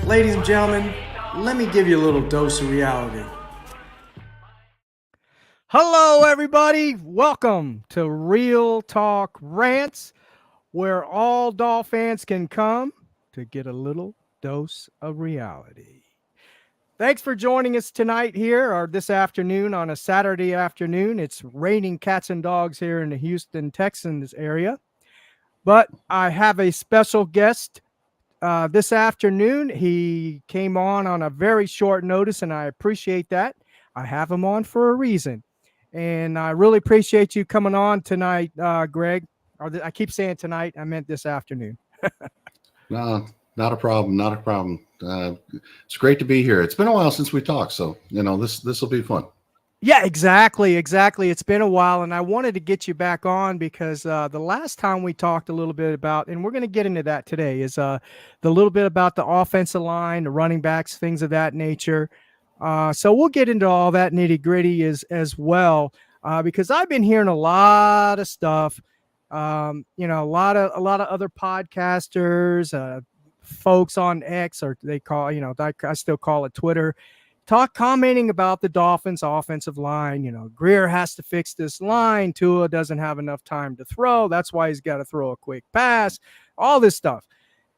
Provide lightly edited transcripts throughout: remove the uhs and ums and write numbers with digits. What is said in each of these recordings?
Ladies and gentlemen, let me give you a little dose of reality. Hello, everybody. Welcome to Real Talk Rants, where all Dolphin fans can come to get a little dose of reality. Thanks for joining us tonight here or this afternoon on a Saturday afternoon. It's raining cats and dogs here in the Houston, Texans area. But I have a special guest this afternoon. He came on a very short notice, and I appreciate that. I have him on for a reason. And I really appreciate you coming on tonight, Greg. I keep saying tonight. I meant this afternoon. No, not a problem. Not a problem. It's great to be here. It's been a while since we talked, so this will be fun. Yeah, exactly. It's been a while, and I wanted to get you back on because the last time we talked a little bit about, and we're going to get into that today, is the little bit about the offensive line, the running backs, things of that nature. So we'll get into all that nitty gritty as well, because I've been hearing a lot of stuff. A lot of other podcasters, folks on X, or they call, I still call it Twitter, commenting about the Dolphins offensive line. Greer has to fix this line. Tua doesn't have enough time to throw. That's why he's got to throw a quick pass, all this stuff.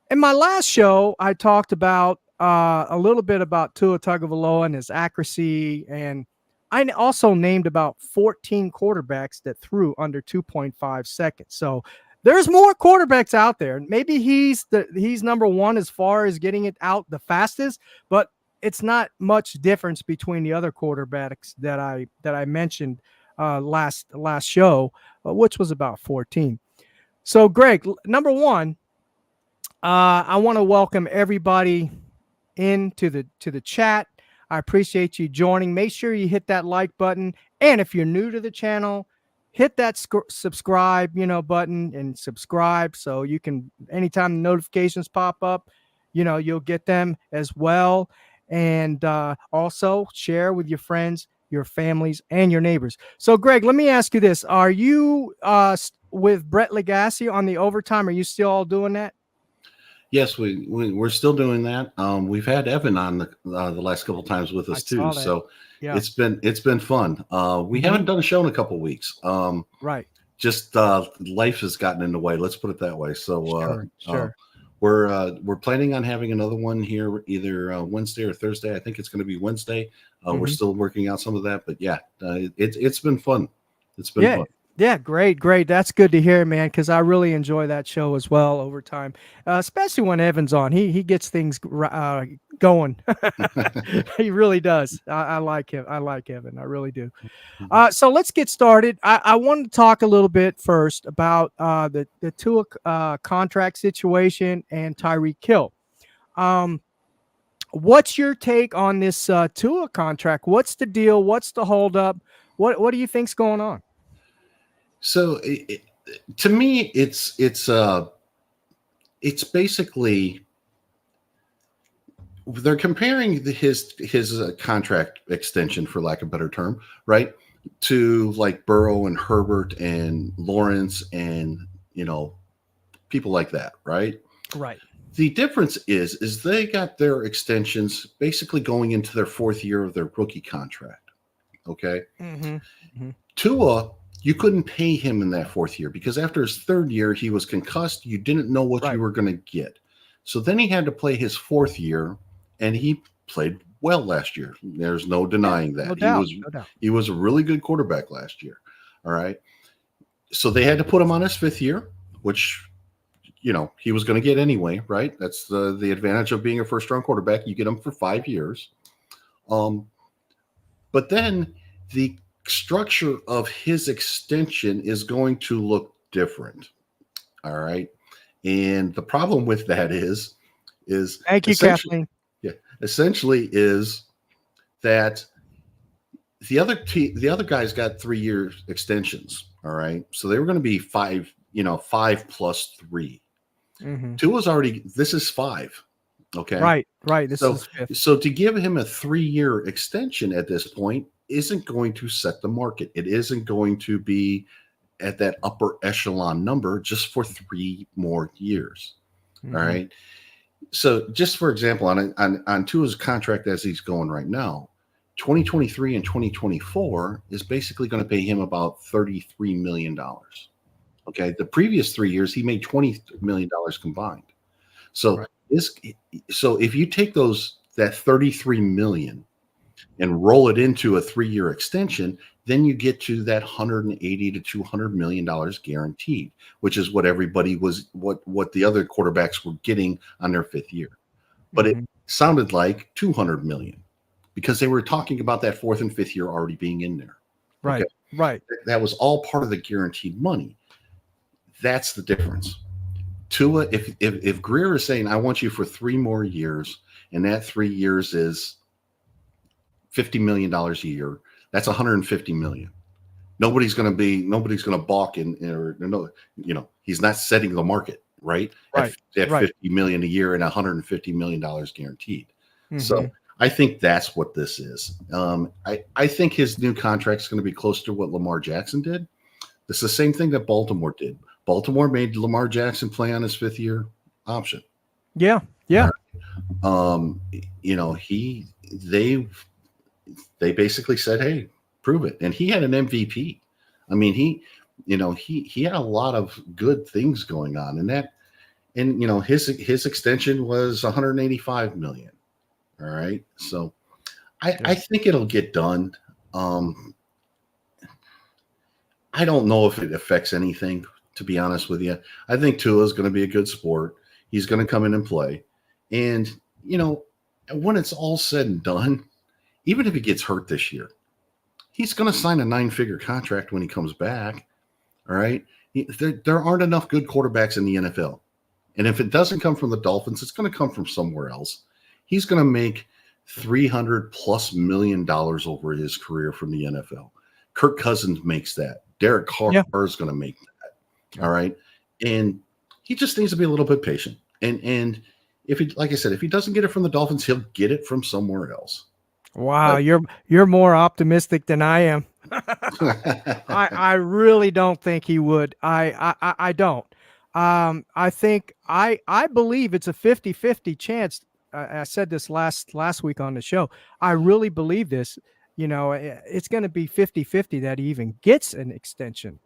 In my last show, I talked about a little bit about Tua Tagovailoa and his accuracy, and I also named about 14 quarterbacks that threw under 2.5 seconds. So there's more quarterbacks out there. Maybe he's number one as far as getting it out the fastest, but it's not much difference between the other quarterbacks that I mentioned last show, which was about 14. So, Greg, number one, I want to welcome everybody into the chat. I appreciate you joining. Make sure you hit that like button, and if you're new to the channel, hit that subscribe button and subscribe so you can, anytime the notifications pop up, you'll get them as well. And also share with your friends, your families, and your neighbors. So, Greg, let me ask you this. Are you with Brett Legacy on the overtime? Are you still all doing that? Yes, we're still doing that. We've had Evan on the last couple of times with us too. So yeah, it's been fun. We haven't done a show in a couple of weeks. Right. Just life has gotten in the way. Let's put it that way. So sure. We're planning on having another one here either Wednesday or Thursday. I think it's going to be Wednesday. We're still working out some of that, but yeah, it's been fun. It's been fun. Yeah, great. That's good to hear, man, because I really enjoy that show as well over time, especially when Evan's on. He gets things going. He really does. I like him. I like Evan. I really do. So let's get started. I want to talk a little bit first about the Tua contract situation and Tyreek Hill. What's your take on this Tua contract? What's the deal? What's the holdup? What do you think's going on? So to me, it's basically they're comparing his contract extension, for lack of a better term, right, to like Burrow and Herbert and Lawrence and people like that, right? Right. The difference is they got their extensions basically going into their fourth year of their rookie contract. Okay. Tua, you couldn't pay him in that fourth year because after his third year, he was concussed. You didn't know what you were going to get. So then he had to play his fourth year, and he played well last year. There's no denying that. No doubt. He was a really good quarterback last year. All right. So they had to put him on his fifth year, which, he was going to get anyway, right? That's the advantage of being a first-round quarterback. You get him for 5 years. But then the structure of his extension is going to look different. All right. And the problem with that is thank you, Kathleen. Yeah. Essentially is that the other guys got 3-year extensions. All right. So they were going to be 5 plus 3. Tua's already, this is 5. Okay. Right. So to give him a 3-year extension at this point isn't going to set the market. It isn't going to be at that upper echelon number just for 3 more years. All right. So just for example, on Tua's contract as he's going right now, 2023 and 2024 is basically going to pay him about $33 million. Okay. The previous 3 years, he made $20 million combined. So Right. so if you take that 33 million and roll it into a 3-year extension, then you get to that 180 to 200 million dollars guaranteed, which is what everybody was what the other quarterbacks were getting on their 5th year. But it Mhm. sounded like 200 million because they were talking about that 4th and 5th year already being in there. Okay. Right. Right. That was all part of the guaranteed money. That's the difference. Tua, if Greer is saying, I want you for 3 more years, and that 3 years is $50 million a year, that's 150 million. Nobody's going to balk or no, he's not setting the market, right? Right. At Right. 50 million a year and 150 million dollars guaranteed. So Mhm. I think that's what this is. I think his new contract is going to be close to what Lamar Jackson did. It's the same thing that Baltimore did. Baltimore made Lamar Jackson play on his 5th year option. Yeah. Yeah. They basically said, "Hey, prove it." And he had an MVP. I mean, he had a lot of good things going on, and his extension was 185 million. All right, so I Yeah. think it'll get done. I don't know if it affects anything, to be honest with you. I think Tua is going to be a good sport. He's going to come in and play. And, when it's all said and done, even if he gets hurt this year, he's going to sign a 9-figure contract when he comes back. All right. There aren't enough good quarterbacks in the NFL. And if it doesn't come from the Dolphins, it's going to come from somewhere else. He's going to make $300+ million over his career from the NFL. Kirk Cousins makes that. Derek Carr Yeah. is going to make that. All right. And he just needs to be a little bit patient. And if he, like I said, if he doesn't get it from the Dolphins, he'll get it from somewhere else. Wow, But, you're more optimistic than I am. I really don't think he would. I don't. I think I believe it's a 50-50 chance. I said this last week on the show. I really believe this. It's going to be 50-50 that he even gets an extension.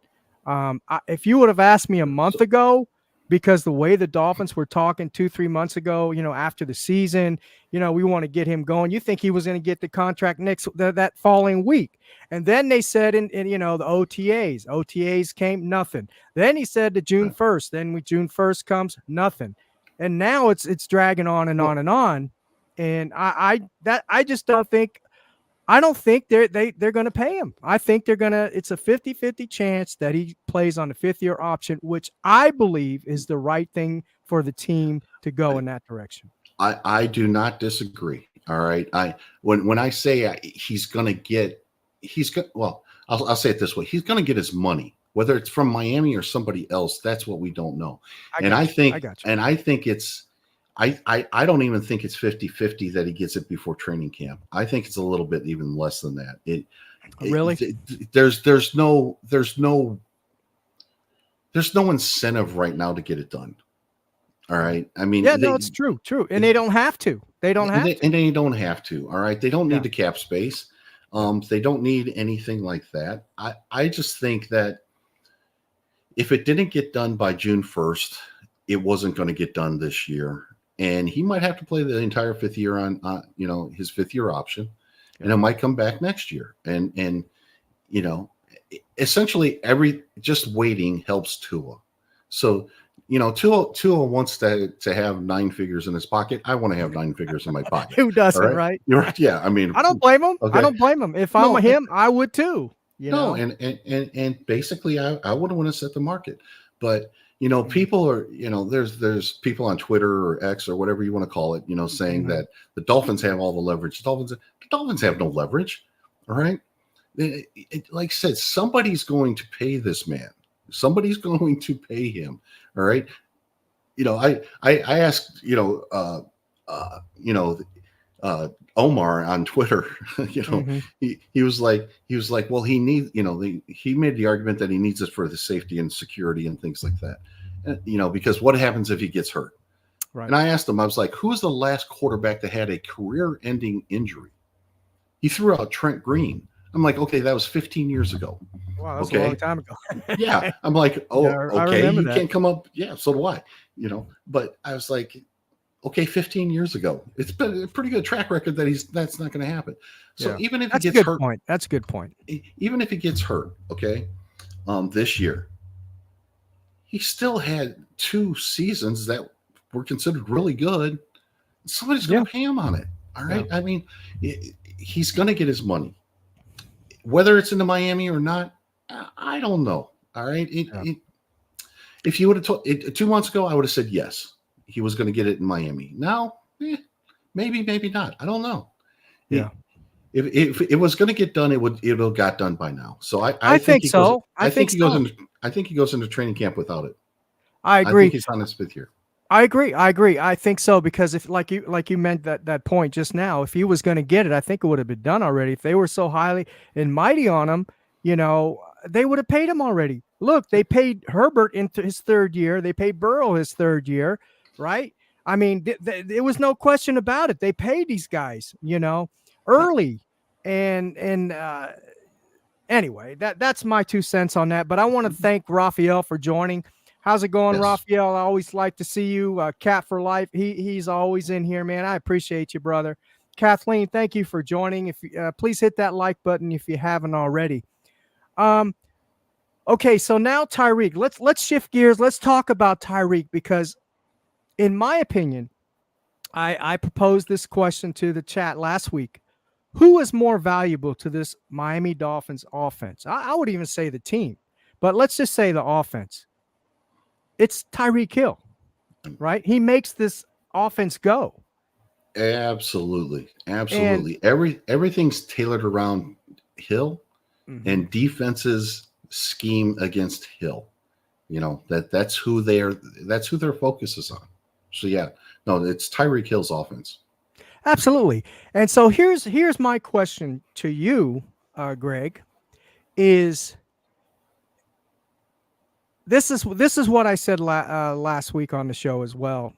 If you would have asked me a month ago, because the way the Dolphins were talking 2-3 months ago, after the season, we want to get him going. You think he was going to get the contract that following week. And then they said in the OTAs came nothing. Then he said to June 1st. Then when June 1st comes, nothing. And now it's dragging on and on and on. And I just don't think they're going to pay him. I think it's a 50-50 chance that he plays on the 5th year option, which I believe is the right thing for the team to go in that direction. I do not disagree. All right. When I say he's going to get, I'll say it this way. He's going to get his money, whether it's from Miami or somebody else. That's what we don't know. I think it's, I don't even think it's 50-50 that he gets it before training camp. I think it's a little bit even less than that. Really? There's no incentive right now to get it done. All right. I mean, it's true. And they don't have to. They don't have to. All right. They don't need the cap space. They don't need anything like that. I just think that if it didn't get done by June 1st, it wasn't going to get done this year. And he might have to play the entire 5th year on, his 5th year option, and it might come back next year. And essentially just waiting helps Tua. So, Tua wants to have 9 figures in his pocket. I want to have 9 figures in my pocket. Who doesn't, right? Yeah. I mean, I don't blame him. Okay. I don't blame him. If I'm him, I would too. And basically I wouldn't want to set the market, but people are, there's people on Twitter or X or whatever you want to call it, saying that the Dolphins have all the leverage. The Dolphins have no leverage. All right. Like I said, somebody's going to pay this man. Somebody's going to pay him. All right. I asked, Omar on Twitter, he was like, well, he needs, he made the argument that he needs it for the safety and security and things like that. Because what happens if he gets hurt? Right. And I asked him, I was like, who's the last quarterback that had a career-ending injury? He threw out Trent Green. I'm like, okay, that was 15 years ago. Wow, that's a Okay. long time ago. Yeah. I'm like, Yeah, oh, I okay. remember You that. can't come up. Yeah. So do I, but I was like, okay, 15 years ago. It's been a pretty good track record that's not going to happen. So Yeah. even if That's he a gets good hurt, point. That's a good point. even if he gets hurt, okay, this year, he still had 2 seasons that were considered really good. Somebody's going to pay him on it. All right. Yeah. I mean, he's going to get his money, whether it's into Miami or not. I don't know. All right. If you would have told 2 months ago, I would have said yes, he was going to get it in Miami. Now, maybe not. I don't know. Yeah. If it was going to get done, it would have got done by now. So I think so. I think he goes into training camp without it. I agree. I think he's on his 5th year. I agree. I think so, because if like you meant that point just now, if he was going to get it, I think it would have been done already. If they were so highly and mighty on him, they would have paid him already. Look, they paid Herbert into his 3rd year. They paid Burrow his 3rd year, right? I mean, there was no question about it. They paid these guys, early, and anyway, that's my 2 cents on that. But I want to thank Raphael for joining. How's it going, Yes. Raphael? I always like to see you. Cat for life. He's always in here, man. I appreciate you, brother. Kathleen, thank you for joining. If please hit that like button if you haven't already. Okay, so now Tyreek. Let's shift gears. Let's talk about Tyreek, because, in my opinion, I proposed this question to the chat last week. Who is more valuable to this Miami Dolphins offense? I would even say the team, but let's just say the offense. It's Tyreek Hill, right? He makes this offense go. Absolutely. Everything's tailored around Hill, and defenses scheme against Hill. That's who their focus is on. So yeah, no, it's Tyreek Hill's offense. Absolutely. And so here's my question to you, Greg, is this is what I said last week on the show as well.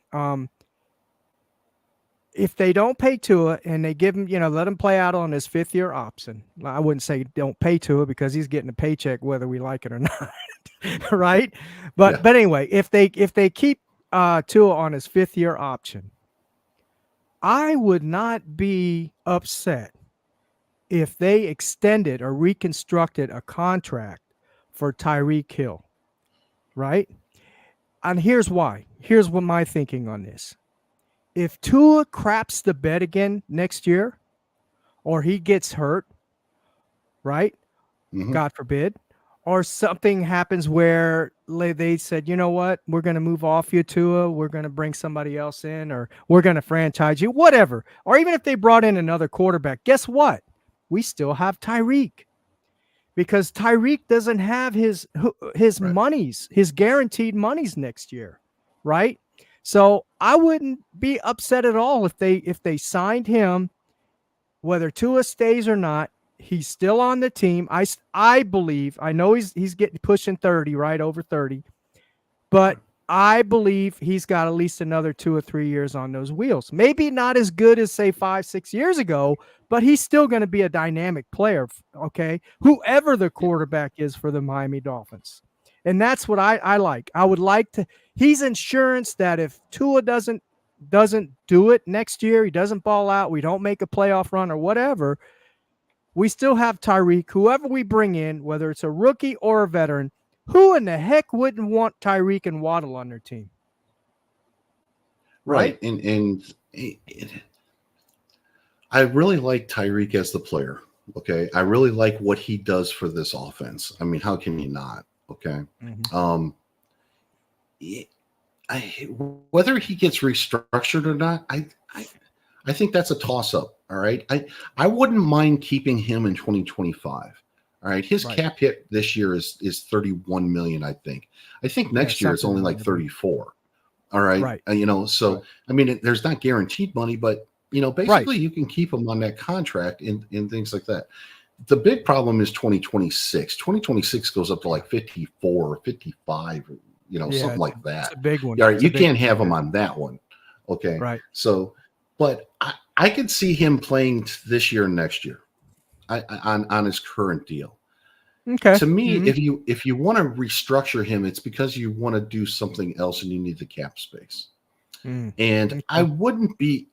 If they don't pay Tua and they give him, let him play out on his 5th year option. I wouldn't say don't pay Tua, because he's getting a paycheck whether we like it or not, right? But anyway, if they keep Tua on his 5th year option, I would not be upset if they extended or reconstructed a contract for Tyreek Hill, right? And here's why. Here's what my thinking on this. If Tua craps the bed again next year, or he gets hurt, right? God forbid, or something happens where they said, you know what, we're going to move off you, Tua, we're going to bring somebody else in, or we're going to franchise you, whatever. Or even if they brought in another quarterback, guess what? We still have Tyreek, because Tyreek doesn't have his monies, his guaranteed monies next year, right? So I wouldn't be upset at all if they signed him, whether Tua stays or not. He's still on the team. I believe, I know he's getting pushing 30, right, over 30, but I believe he's got at least another 2 or 3 years on those wheels. Maybe not as good as, say, 5-6 years ago, but he's still going to be a dynamic player, okay? Whoever the quarterback is for the Miami Dolphins. And that's what I like. I would like to. He's insurance that if Tua doesn't do it next year, he doesn't ball out, we don't make a playoff run or whatever, we still have Tyreek. Whoever we bring in, whether it's a rookie or a veteran, who in the heck wouldn't want Tyreek and Waddle on their team? Right. And I really like Tyreek as the player. Okay. I really like what he does for this offense. I mean, how can you not? Okay. Whether he gets restructured or not, I think that's a toss-up. All right. I wouldn't mind keeping him in 2025. All right. His cap hit this year is 31 million, I think. I think next year it's only like 34. All right. So I mean, there's not guaranteed money, but basically you can keep him on that contract and things like that. The big problem is 2026. 2026 goes up to like 54 or 55, something like that. It's a big one. All right, you can't have him on that one. Okay. Right. So, but I could see him playing this year and next year on his current deal. Okay. To me, Mhm. if you want to restructure him, it's because you want to do something else and you need the cap space. Mm. And Okay. I wouldn't be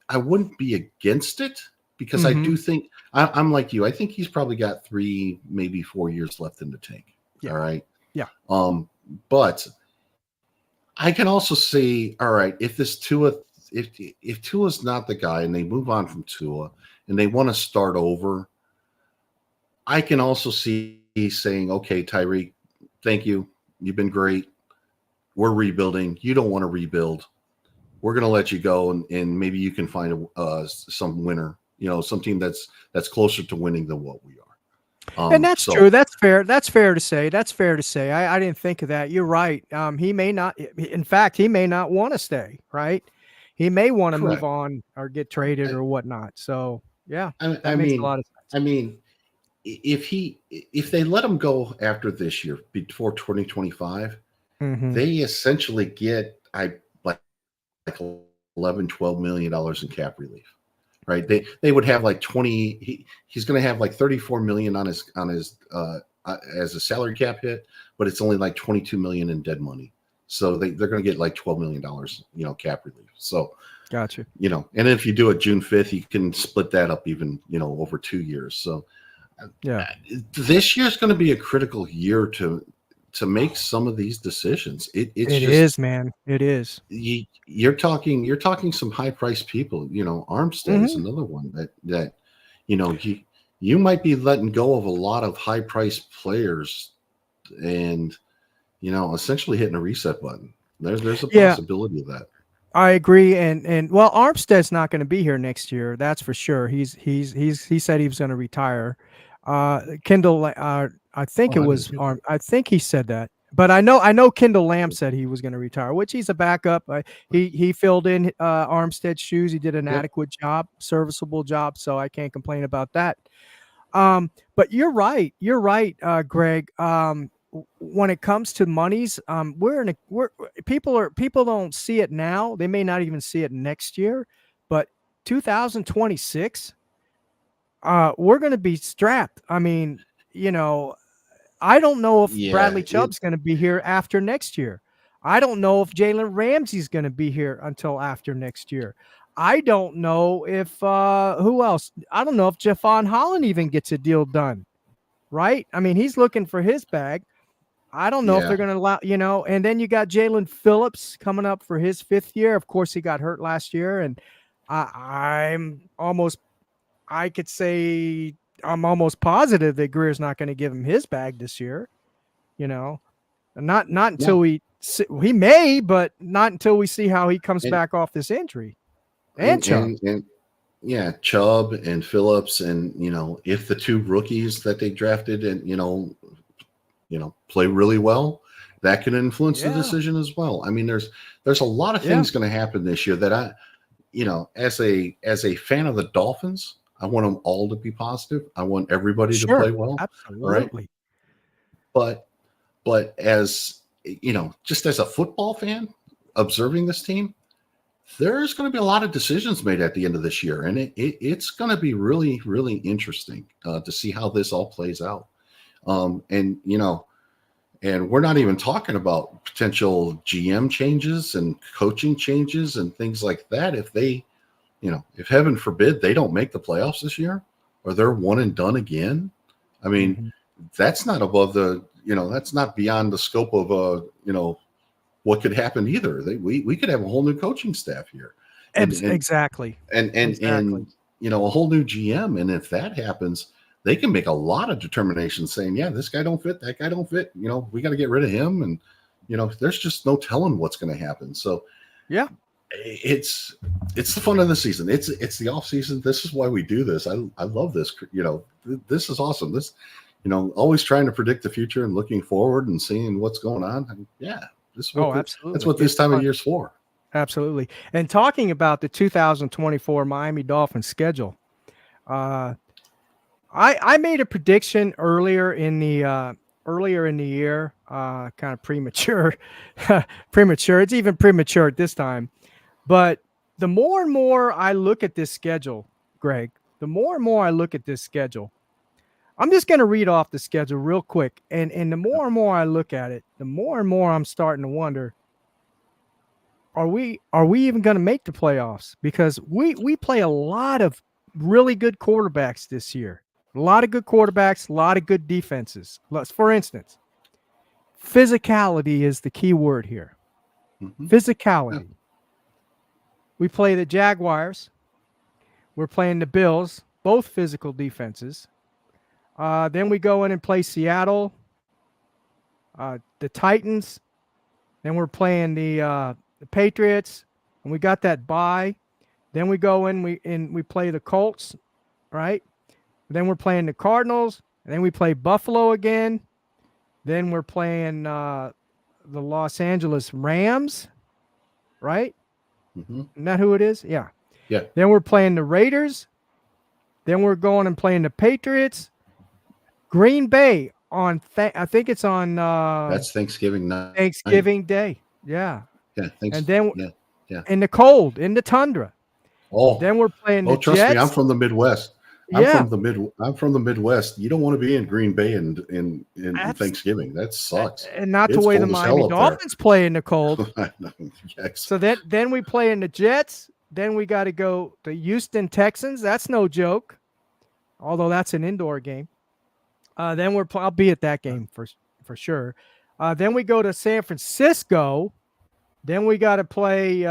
against it because I Mhm. do think I'm like you. I think he's probably got 3, maybe 4 years left in the tank. Yeah. All right. Yeah. But I can also see, all right, if this Tua, if Tua's not the guy and they move on from Tua and they want to start over, I can also see saying, okay, Tyreek, thank you. You've been great. We're rebuilding. You don't want to rebuild. We're going to let you go, and maybe you can find some winner, some team that's closer to winning than what we are. And that's So true. That's fair. That's fair to say. That's fair to say. I didn't think of that. You're right. He may not. In fact, he may not want to stay. Right. He may want to move correct. on or get traded I, or whatnot. So yeah, I that makes a mean, lot of sense. I mean, if they let him go after this year before 2025, Mm-hmm. they essentially get like 11, $12 million in cap relief, right? They would have like 20. He's going to have like 34 million on his as a salary cap hit, but it's only like 22 million in dead money. So they're going to get like $12 million, cap relief. So Gotcha. and if you do it June 5th, you can split that up even over 2 years. So Yeah. this year's going to be a critical year to make some of these decisions. It's It just is, man. It is. you're talking some high priced people. Armstead is Mm-hmm. another one that you might be letting go of a lot of high priced players and essentially hitting a reset button. There's a Yeah. possibility of that. I agree, and well, Armstead's not going to be here next year. That's for sure. He said he was going to retire. Kendall, I think Oh, it I didn't was hear that. I think he said that, but I know Kendall Lamb said he was going to retire, which he's a backup. He filled in Armstead's shoes. He did an Yep. adequate job, serviceable job, so I can't complain about that. But you're right. You're right, Greg. When it comes to monies, people don't see it now. They may not even see it next year, but 2026, we're going to be strapped. I mean, you know, I don't know if Yeah. Bradley Chubb's going to be here after next year. I don't know if Jalen Ramsey's going to be here until after next year. I don't know if who else. I don't know if Javon Holland even gets a deal done. Right? I mean, he's looking for his bag. I don't know if they're Yeah. going to allow, and then you got Jalen Phillips coming up for his 5th year. Of course, he got hurt last year, and I'm almost, I could say, I'm almost positive that Greer's not going to give him his bag this year. You know, not until No. he may, but not until we see how he comes And back off this injury. And and Chubb, and, and yeah, Chubb and Phillips, and if the 2 rookies that they drafted and play really well, that can influence the yeah, decision as well. I mean, there's a lot of yeah, things going to happen this year that as a fan of the Dolphins, I want them all to be positive. I want everybody to play sure, well. All right, absolutely, but as just as a football fan observing this team, there's going to be a lot of decisions made at the end of this year, and it's going to be really, really interesting to see how this all plays out. And we're not even talking about potential GM changes and coaching changes and things like that. If heaven forbid they don't make the playoffs this year, or they're one and done again, I mean, hmm that's not that's not beyond the scope of what could happen either. We could have a whole new coaching staff here, and and exactly, and exactly. a whole new GM. And if that happens, they can make a lot of determinations saying, yeah, this guy don't fit, that guy don't fit. We got to get rid of him, and there's just no telling what's going to happen. So Yeah. it's the fun of the season. It's the off season. This is why we do this. I love this. This is awesome. This, always trying to predict the future and looking forward and seeing what's going on. And yeah, this is Oh, that's absolutely. what this It's time of fun. year's for. Absolutely. And talking about the 2024 Miami Dolphins schedule, uh, I made a prediction earlier in the year, kind of premature, premature. It's even premature at this time, but the more and more I look at this schedule, Greg, the more and more I look at this schedule, I'm just going to read off the schedule real quick. And the more and more I look at it, the more and more I'm starting to wonder, are we even going to make the playoffs? Because we play a lot of really good quarterbacks this year. A lot of good quarterbacks, a lot of good defenses. For instance, physicality is the key word here. Mhm. Physicality. Yeah. We play the Jaguars. We're playing the Bills, both physical defenses. Then we go in and play Seattle, the Titans. Then we're playing the Patriots, and we got that bye. Then we go in, we play the Colts, right? Then we're playing the Cardinals, and then we play Buffalo again. Then we're playing the Los Angeles Rams, right? Mm-hmm. Isn't that who it is? Yeah. Yeah. Then we're playing the Raiders. Then we're going and playing the Patriots. Green Bay on, I think it's on. That's Thanksgiving night. Thanksgiving Day. Yeah. Yeah. Thanks. And then yeah. In the cold, in the tundra. Oh. Then we're playing the trust Jets. me, I'm from the Midwest. I'm Yeah. from the Midwest. You don't want to be in Green Bay in Thanksgiving. That sucks. And not the way the Miami Dolphins play in the cold. Yes. So then we play in the Jets. Then we got to go to Houston Texans. That's no joke, although that's an indoor game. Then I'll be at that game for sure. Then we go to San Francisco. Then we got to play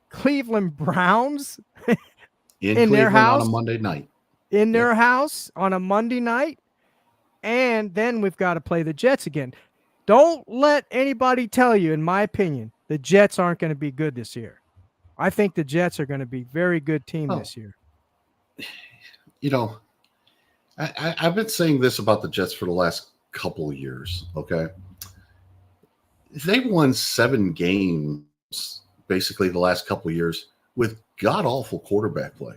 Cleveland Browns in their house on a Monday night. In their house on a Monday night. And then we've got to play the Jets again. Don't let anybody tell you, in my opinion, the Jets aren't going to be good this year. I think the Jets are going to be a very good team this year. You know, I've been saying this about the Jets for the last couple of years, okay? They won 7 games basically the last couple of years with god-awful quarterback play.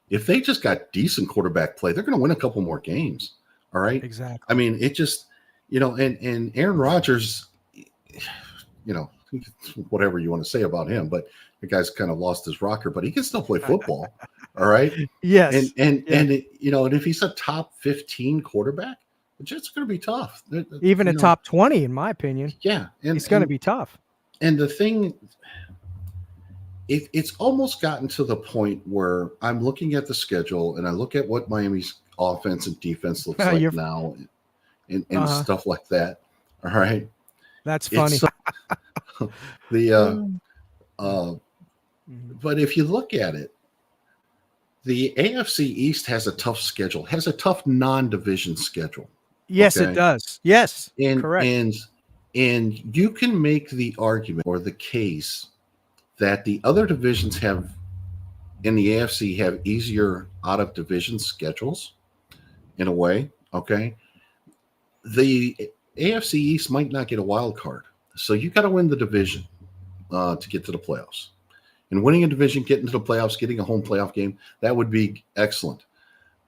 If they just got decent quarterback play, they're going to win a couple more games, all right? Exactly. I mean, it just, and Aaron Rodgers, whatever you want to say about him, but the guy's kind of lost his rocker, but he can still play football, all right? Yes. And if he's a top 15 quarterback, the Jets are going to be tough. Even a top 20, in my opinion. Yeah. It's going to be tough. And the thing, it's almost gotten to the point where I'm looking at the schedule and I look at what Miami's offense and defense looks like now and stuff like that. All right. That's funny. But if you look at it, the AFC East has a tough schedule, has a tough non-division schedule. Yes, it does. Yes, correct. And you can make the argument or the case that the other divisions in the AFC have easier out of division schedules in a way. Okay. The AFC East might not get a wild card. So you got to win the division to get to the playoffs. And winning a division, getting to the playoffs, getting a home playoff game, that would be excellent.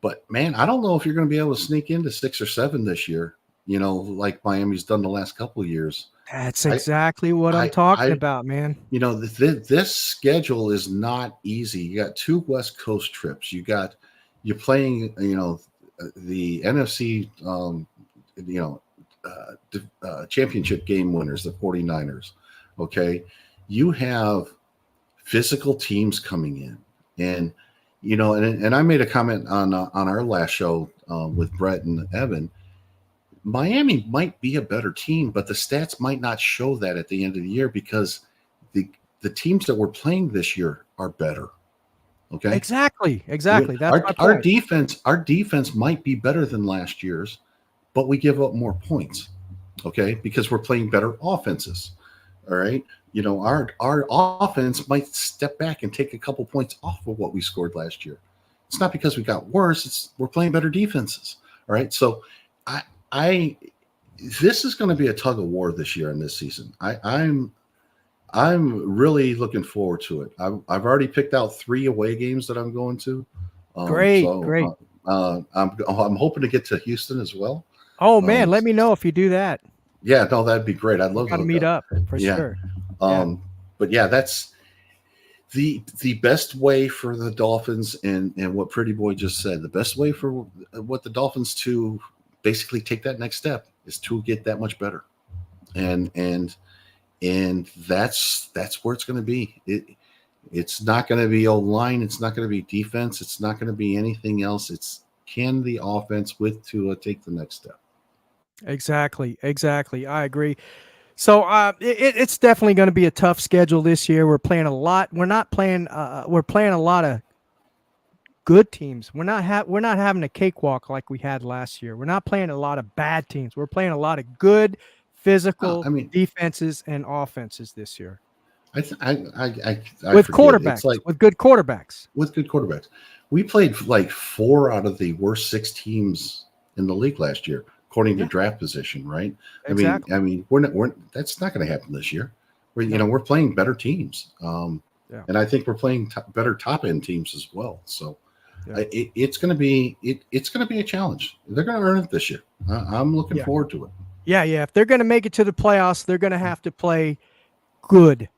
But, man, I don't know if you're going to be able to sneak into 6 or 7 this year, like Miami's done the last couple of years. That's exactly what I'm talking about, man. This schedule is not easy. You got 2 West Coast trips. You're playing, the NFC, championship game winners, the 49ers. Okay. You have physical teams coming in, and and I made a comment on our last show with Brett and Evan. Miami might be a better team, but the stats might not show that at the end of the year because the teams that we're playing this year are better. Okay, exactly. That's our defense might be better than last year's, but we give up more points. Okay, because we're playing better offenses. All right. Our offense might step back and take a couple points off of what we scored last year. It's not because we got worse. We're playing better defenses. All right. So this is going to be a tug of war this year in this season. I'm really looking forward to it. I've already picked out 3 away games that I'm going to. Great. I'm hoping to get to Houston as well. Oh man, let me know if you do that. Yeah, no, that'd be great. I'd love to meet up for sure. But yeah, The best way for the Dolphins, and what Pretty Boy just said, the best way for what the Dolphins to basically take that next step is to get that much better, and that's where it's going to be. It's not going to be O-line, it's not going to be defense, it's not going to be anything else. It's, can the offense with Tua take the next step? Exactly. I agree. So it's definitely going to be a tough schedule this year. We're playing a lot. We're not playing. We're playing a lot of good teams. We're not having a cakewalk like we had last year. We're not playing a lot of bad teams. We're playing a lot of good physical defenses and offenses this year. I with forget. quarterbacks, It's like, with good quarterbacks. With good quarterbacks. We played like 4 out of the worst 6 teams in the league last year, according to draft position, right? Exactly. I mean, we're that's not going to happen this year. We're playing better teams, and I think we're playing better top end teams as well. So it's going to be it's going to be a challenge. They're going to earn it this year. I'm looking forward to it. Yeah. If they're going to make it to the playoffs, they're going to have to play good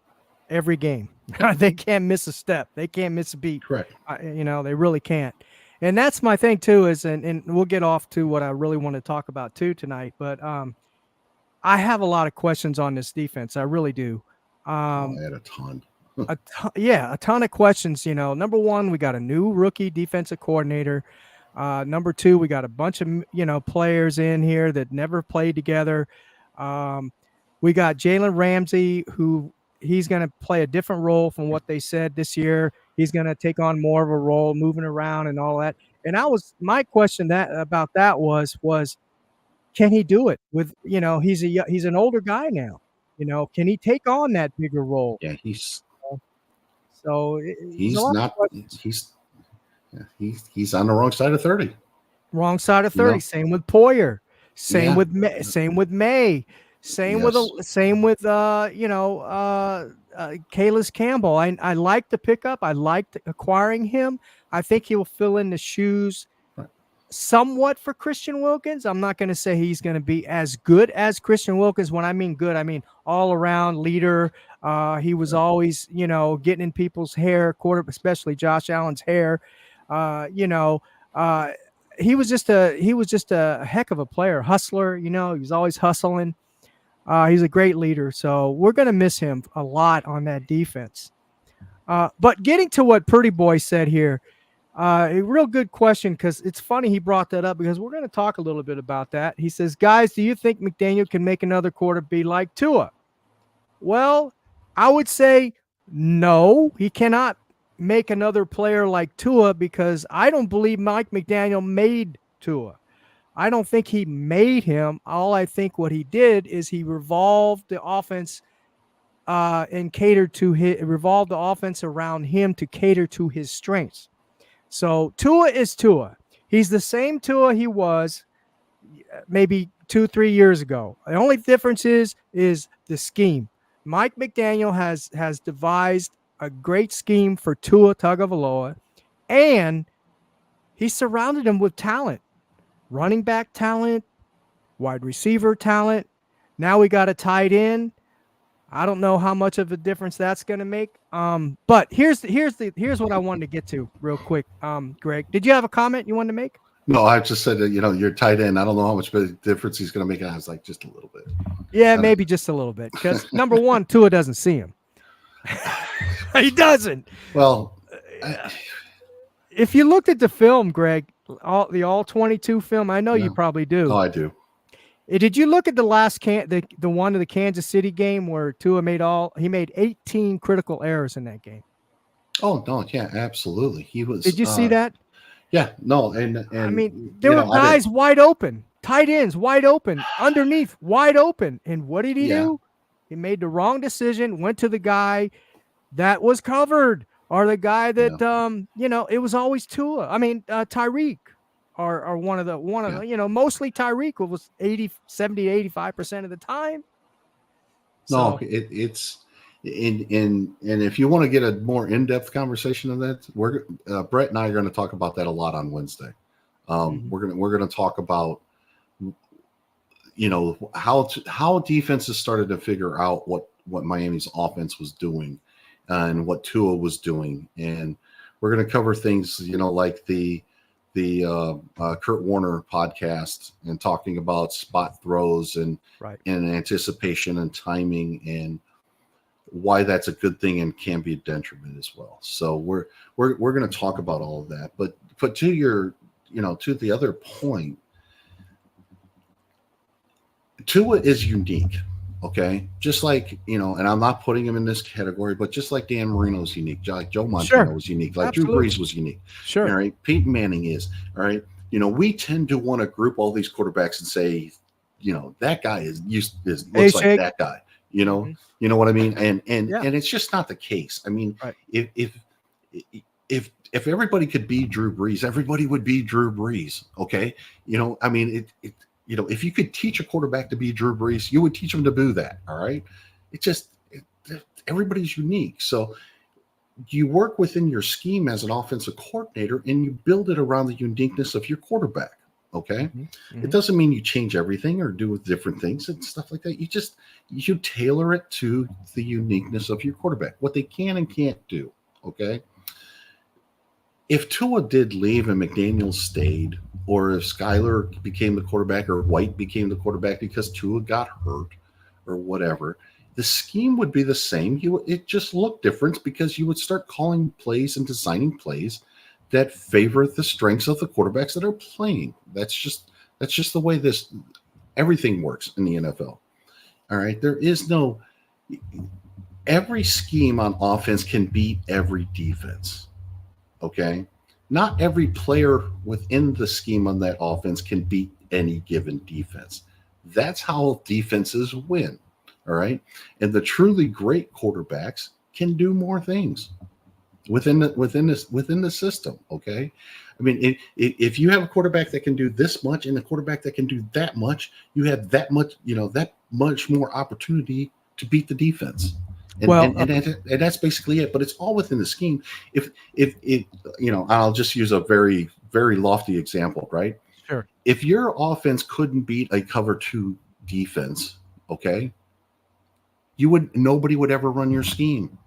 every game. They can't miss a step. They can't miss a beat. Correct. They really can't. And that's my thing too, is, and we'll get off to what I really want to talk about too tonight, but I have a lot of questions on this defense. I really do. I had a ton. A ton of questions. Number one, we got a new rookie defensive coordinator. Number two, we got a bunch of, players in here that never played together. We got Jalen Ramsey, who he's going to play a different role from what they said this year. He's going to take on more of a role, moving around and all that. And my question about that was, can he do it with, he's an older guy now, can he take on that bigger role? Yeah. He's on the wrong side of 30. Wrong side of 30. Same with Poyer. Same with May. Same with Calais Campbell. I like the pickup. I liked acquiring him. I think he will fill in the shoes somewhat for Christian Wilkins. I'm not going to say he's going to be as good as Christian Wilkins. When I mean good, I mean all around leader. He was always, getting in people's hair, especially Josh Allen's hair. He was just a heck of a player, hustler. He was always hustling. He's a great leader. So we're going to miss him a lot on that defense. But getting to what Purdy Boy said here, a real good question, because it's funny he brought that up, because we're going to talk a little bit about that. He says, guys, do you think McDaniel can make another quarter be like Tua? Well, I would say no, he cannot make another player like Tua, because I don't believe Mike McDaniel made Tua. I don't think he made him. All I think what he did is he revolved the offense and revolved the offense around him to cater to his strengths. So Tua is Tua. He's the same Tua he was maybe 2-3 years ago. The only difference is the scheme. Mike McDaniel has devised a great scheme for Tua Tagovailoa, and he surrounded him with talent, running back talent, wide receiver talent. Now we got a tight end. I don't know how much of a difference that's going to make. But here's what I wanted to get to real quick. Greg, did you have a comment you wanted to make? No, I just said that, you're tight end. I don't know how much difference he's going to make. And I was like, just a little bit. Yeah, maybe just a little bit. Because number one, Tua doesn't see him. He doesn't. Well, if you looked at the film, Greg, the all 22 film, I know you probably do. Oh, I do. Did you look at the last the one of the Kansas City game where Tua made 18 critical errors in that game? Oh no, yeah, absolutely. He was. Did you see that? Yeah, no, and I mean, there were guys wide open, tight ends wide open, underneath wide open, and what did he do? He made the wrong decision, went to the guy that was covered, or the guy that it was always Tua. I mean, Tyreek. Or one of the mostly Tyreek was 70-85% of the time. No, it's and if you want to get a more in-depth conversation of that, we're Brett and I are going to talk about that a lot on Wednesday. We're gonna talk about how defenses started to figure out what Miami's offense was doing and what Tua was doing. And we're going to cover things, like the Kurt Warner podcast and talking about spot throws and anticipation and timing and why that's a good thing and can be a detriment as well. So we're going to talk about all of that. But to your, to the other point, Tua is unique. Okay, just like, and I'm not putting him in this category, but just like Dan Marino's unique, like Joe Montana was unique, like Drew Brees was unique. Sure. All right, Peyton Manning is. All right, we tend to want to group all these quarterbacks and say, that guy looks like that guy. You know what I mean? And it's just not the case. I mean, if everybody could be Drew Brees, everybody would be Drew Brees. Okay, I mean if you could teach a quarterback to be Drew Brees, you would teach him to do that. All right. Everybody's unique. So you work within your scheme as an offensive coordinator and you build it around the uniqueness of your quarterback. Okay. Mm-hmm. It doesn't mean you change everything or do different things and stuff like that. You tailor it to the uniqueness of your quarterback, what they can and can't do. Okay. If Tua did leave and McDaniel stayed, or if Skyler became the quarterback or White became the quarterback because Tua got hurt or whatever, the scheme would be the same. It just looked different because you would start calling plays and designing plays that favor the strengths of the quarterbacks that are playing. That's just the way everything works in the NFL. All right. There is every scheme on offense can beat every defense. Okay. Not every player within the scheme on that offense can beat any given defense. That's how defenses win. All right. And the truly great quarterbacks can do more things within the system. Okay. I mean, if you have a quarterback that can do this much and a quarterback that can do that much, you have that much more opportunity to beat the defense. And that's basically it. But it's all within the scheme. If I'll just use a very, very lofty example, right? Sure. If your offense couldn't beat a cover 2 defense, okay, nobody would ever run your scheme,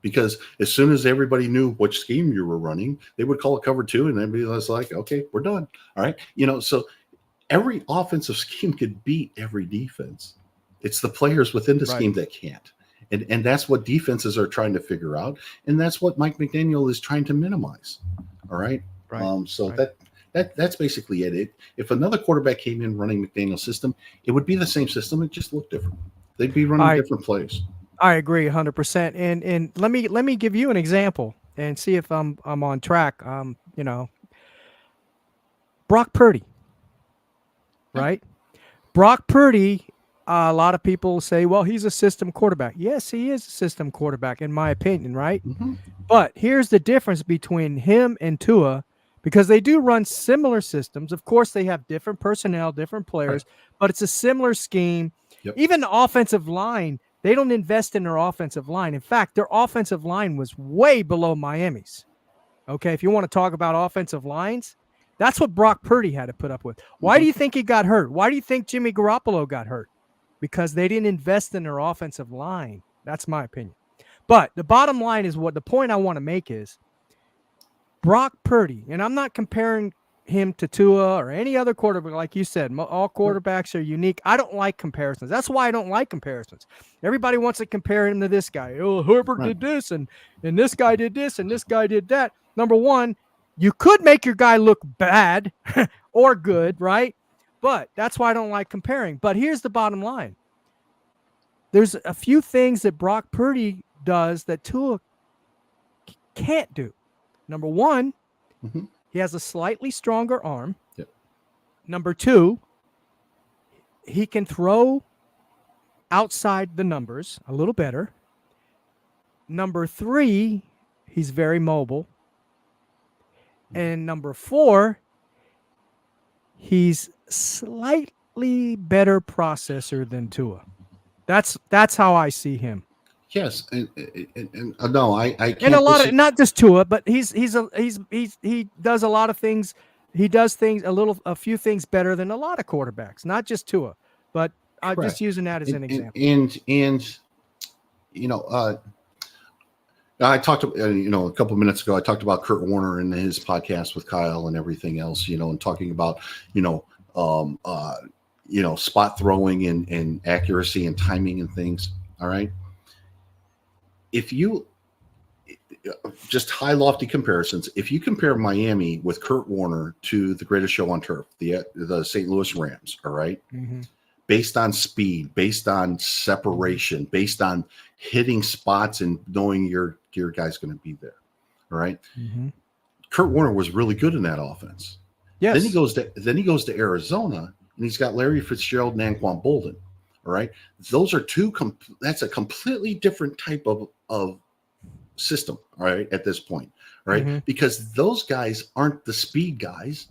because as soon as everybody knew which scheme you were running, they would call it cover 2, and everybody was like, okay, we're done. All right, so every offensive scheme could beat every defense. It's the players within the scheme that can't. And that's what defenses are trying to figure out. And that's what Mike McDaniel is trying to minimize. All right. That's basically it. If another quarterback came in running McDaniel's system, it would be the same system. It just looked different. They'd be running different plays. I agree 100%. And let me give you an example and see if I'm on track. Brock Purdy, right? Brock Purdy. A lot of people say, well, he's a system quarterback. Yes, he is a system quarterback, in my opinion, right? Mm-hmm. But here's the difference between him and Tua, because they do run similar systems. Of course, they have different personnel, different players, but it's a similar scheme. Yep. Even the offensive line, they don't invest in their offensive line. In fact, their offensive line was way below Miami's. Okay, if you want to talk about offensive lines, that's what Brock Purdy had to put up with. Why do you think he got hurt? Why do you think Jimmy Garoppolo got hurt? Because they didn't invest in their offensive line. That's my opinion. But the bottom line is, what the point I want to make is, Brock Purdy, and I'm not comparing him to Tua or any other quarterback. Like you said, all quarterbacks are unique. I don't like comparisons. That's why I don't like comparisons. Everybody wants to compare him to this guy. Oh, Herbert did this, and this guy did this, and this guy did that. Number one, you could make your guy look bad or good, right? But that's why I don't like comparing. But here's the bottom line. There's a few things that Brock Purdy does that Tua can't do. Number one, he has a slightly stronger arm. Yep. Number two, he can throw outside the numbers a little better. Number three, he's very mobile. And number four, he's slightly better processor than Tua. That's how I see him. Yes, and no, I can't. And a lot of, not just Tua, but he does a lot of things. He does a few things better than a lot of quarterbacks, not just Tua. But I'm just using that as an example. And I talked to, a couple of minutes ago, I talked about Kurt Warner and his podcast with Kyle and everything else, and talking about, um, uh, spot throwing and accuracy and timing and things. All right. If you just high lofty comparisons, if you compare Miami with Kurt Warner to the greatest show on turf, the St. Louis Rams, all right, based on speed, based on separation, based on hitting spots and knowing your guy's going to be there, all right. Kurt Warner was really good in that offense. Yes. Then he goes to Arizona and he's got Larry Fitzgerald and Anquan Bolden. All right. Those are that's a completely different type of system. All right. At this point. All right. Because those guys aren't the speed guys.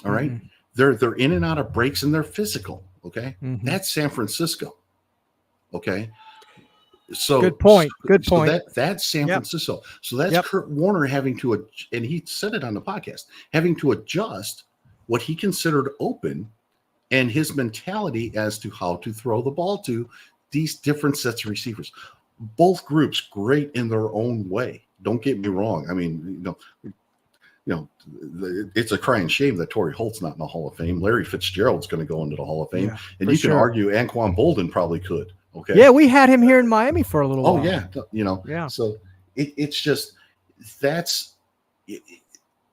All right. They're in and out of breaks and they're physical. Okay. That's San Francisco. Okay. So good point. That's San Francisco. So that's Kurt Warner having to, and he said it on the podcast, having to adjust what he considered open and his mentality as to how to throw the ball to these different sets of receivers. Both groups great in their own way. Don't get me wrong. I mean, it's a crying shame that Torrey Holt's not in the Hall of Fame. Larry Fitzgerald's going to go into the Hall of Fame, and you can argue Anquan Bolden probably could. Okay. Yeah, we had him here in Miami for a little while. Oh yeah, Yeah. So it's just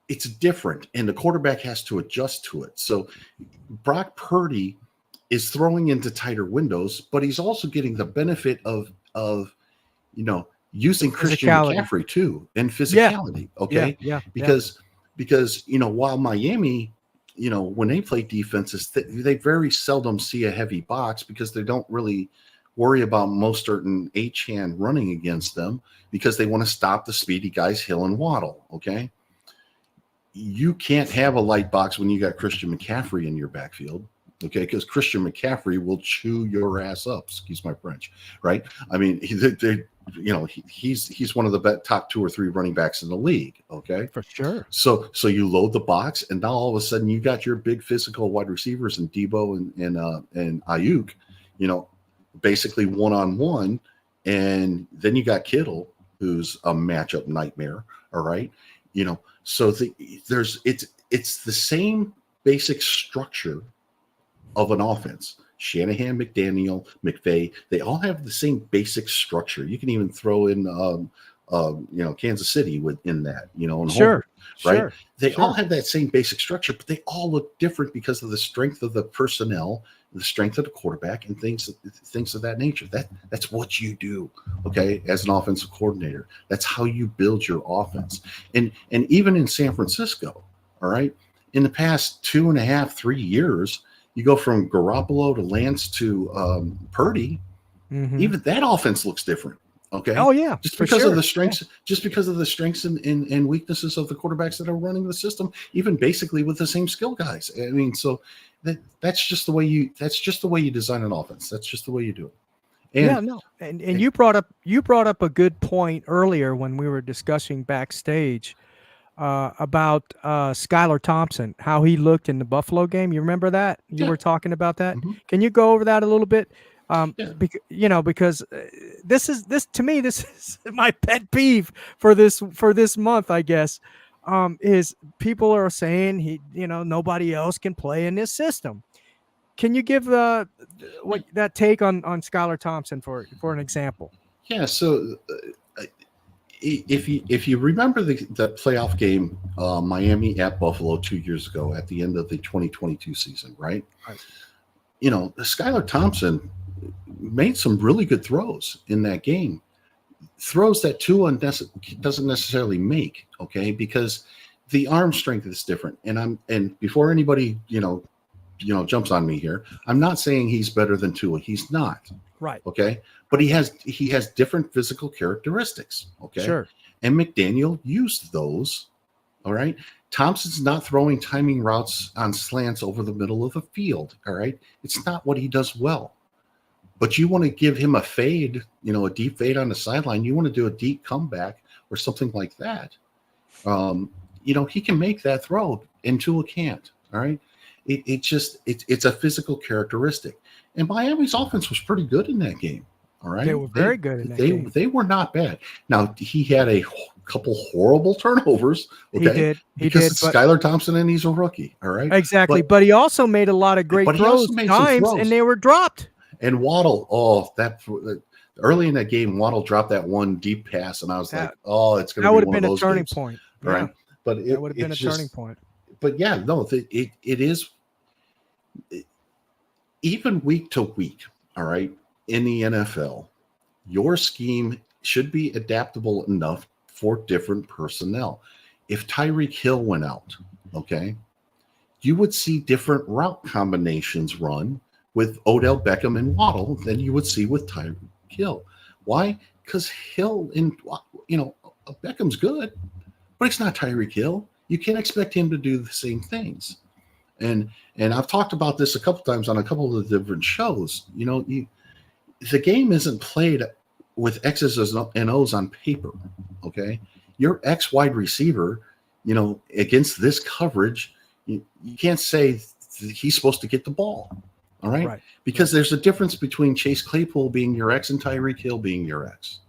it's different, and the quarterback has to adjust to it. So Brock Purdy is throwing into tighter windows, but he's also getting the benefit of using Christian McCaffrey too and physicality. Okay. Yeah. Because while Miami, when they play defenses, they very seldom see a heavy box because they don't really worry about Mostert and Achane running against them because they want to stop the speedy guys Hill and Waddle. Okay. You can't have a light box when you got Christian McCaffrey in your backfield. Okay. Because Christian McCaffrey will chew your ass up. Excuse my French. Right. I mean, he's one of the top 2 or 3 running backs in the league. Okay. For sure. So you load the box and now all of a sudden you got your big physical wide receivers and Debo and Ayuk, basically one-on-one, and then you got Kittle, who's a matchup nightmare. All right, so it's the same basic structure of an offense. Shanahan, McDaniel, McVay, they all have the same basic structure. You can even throw in Kansas City within that, and sure, right? Sure, they all have that same basic structure, but they all look different because of the strength of the personnel, the strength of the quarterback, and things of that nature. That's what you do, okay, as an offensive coordinator. That's how you build your offense. And even in San Francisco, all right, in the past 2.5, 3 years, you go from Garoppolo to Lance to Purdy. Even that offense looks different. Okay. Oh yeah. Just because of the strengths, and weaknesses of the quarterbacks that are running the system, even basically with the same skill guys. I mean, so that's just the way you design an offense. That's just the way you do it. And you brought up a good point earlier when we were discussing backstage about Skylar Thompson, how he looked in the Buffalo game. You remember that? You were talking about that. Can you go over that a little bit? Because this is my pet peeve for this month, I guess, is people are saying nobody else can play in this system. Can you give that take on Skylar Thompson for an example? Yeah. So if you remember the playoff game, Miami at Buffalo 2 years ago at the end of the 2022 season, right? Skylar Thompson made some really good throws in that game, throws that Tua doesn't necessarily make, okay, because the arm strength is different. And before anybody jumps on me here, I'm not saying he's better than Tua. He's not. Right. Okay. But he has different physical characteristics. Okay. Sure. And McDaniel used those. All right. Thompson's not throwing timing routes on slants over the middle of the field. All right. It's not what he does well. But you want to give him a fade, a deep fade on the sideline. You want to do a deep comeback or something like that. He can make that throw, and Tua can't. All right. It's a physical characteristic. And Miami's offense was pretty good in that game. All right. They were very good in that game. They were not bad. Now he had a couple horrible turnovers. Okay. He Because did, it's but Skylar Thompson and he's a rookie. All right. exactly. But he also made a lot of great But he also throws, made some dimes, throws. and they were dropped. And Waddle, early in that game, Waddle dropped that one deep pass, and I was like, "Oh, it's going to be one of those turning games." point, right? But it would have been a turning point. But yeah, no, it is even week to week. All right, in the NFL, your scheme should be adaptable enough for different personnel. If Tyreek Hill went out, okay, you would see different route combinations run with Odell Beckham and Waddle than you would see with Tyreek Hill. Why? Because Hill Beckham's good, but it's not Tyreek Hill. You can't expect him to do the same things. And I've talked about this a couple times on a couple of the different shows. The game isn't played with X's and O's on paper. Okay, your X wide receiver, against this coverage, you can't say he's supposed to get the ball. All right. Because there's a difference between Chase Claypool being your X and Tyreek Hill being your X.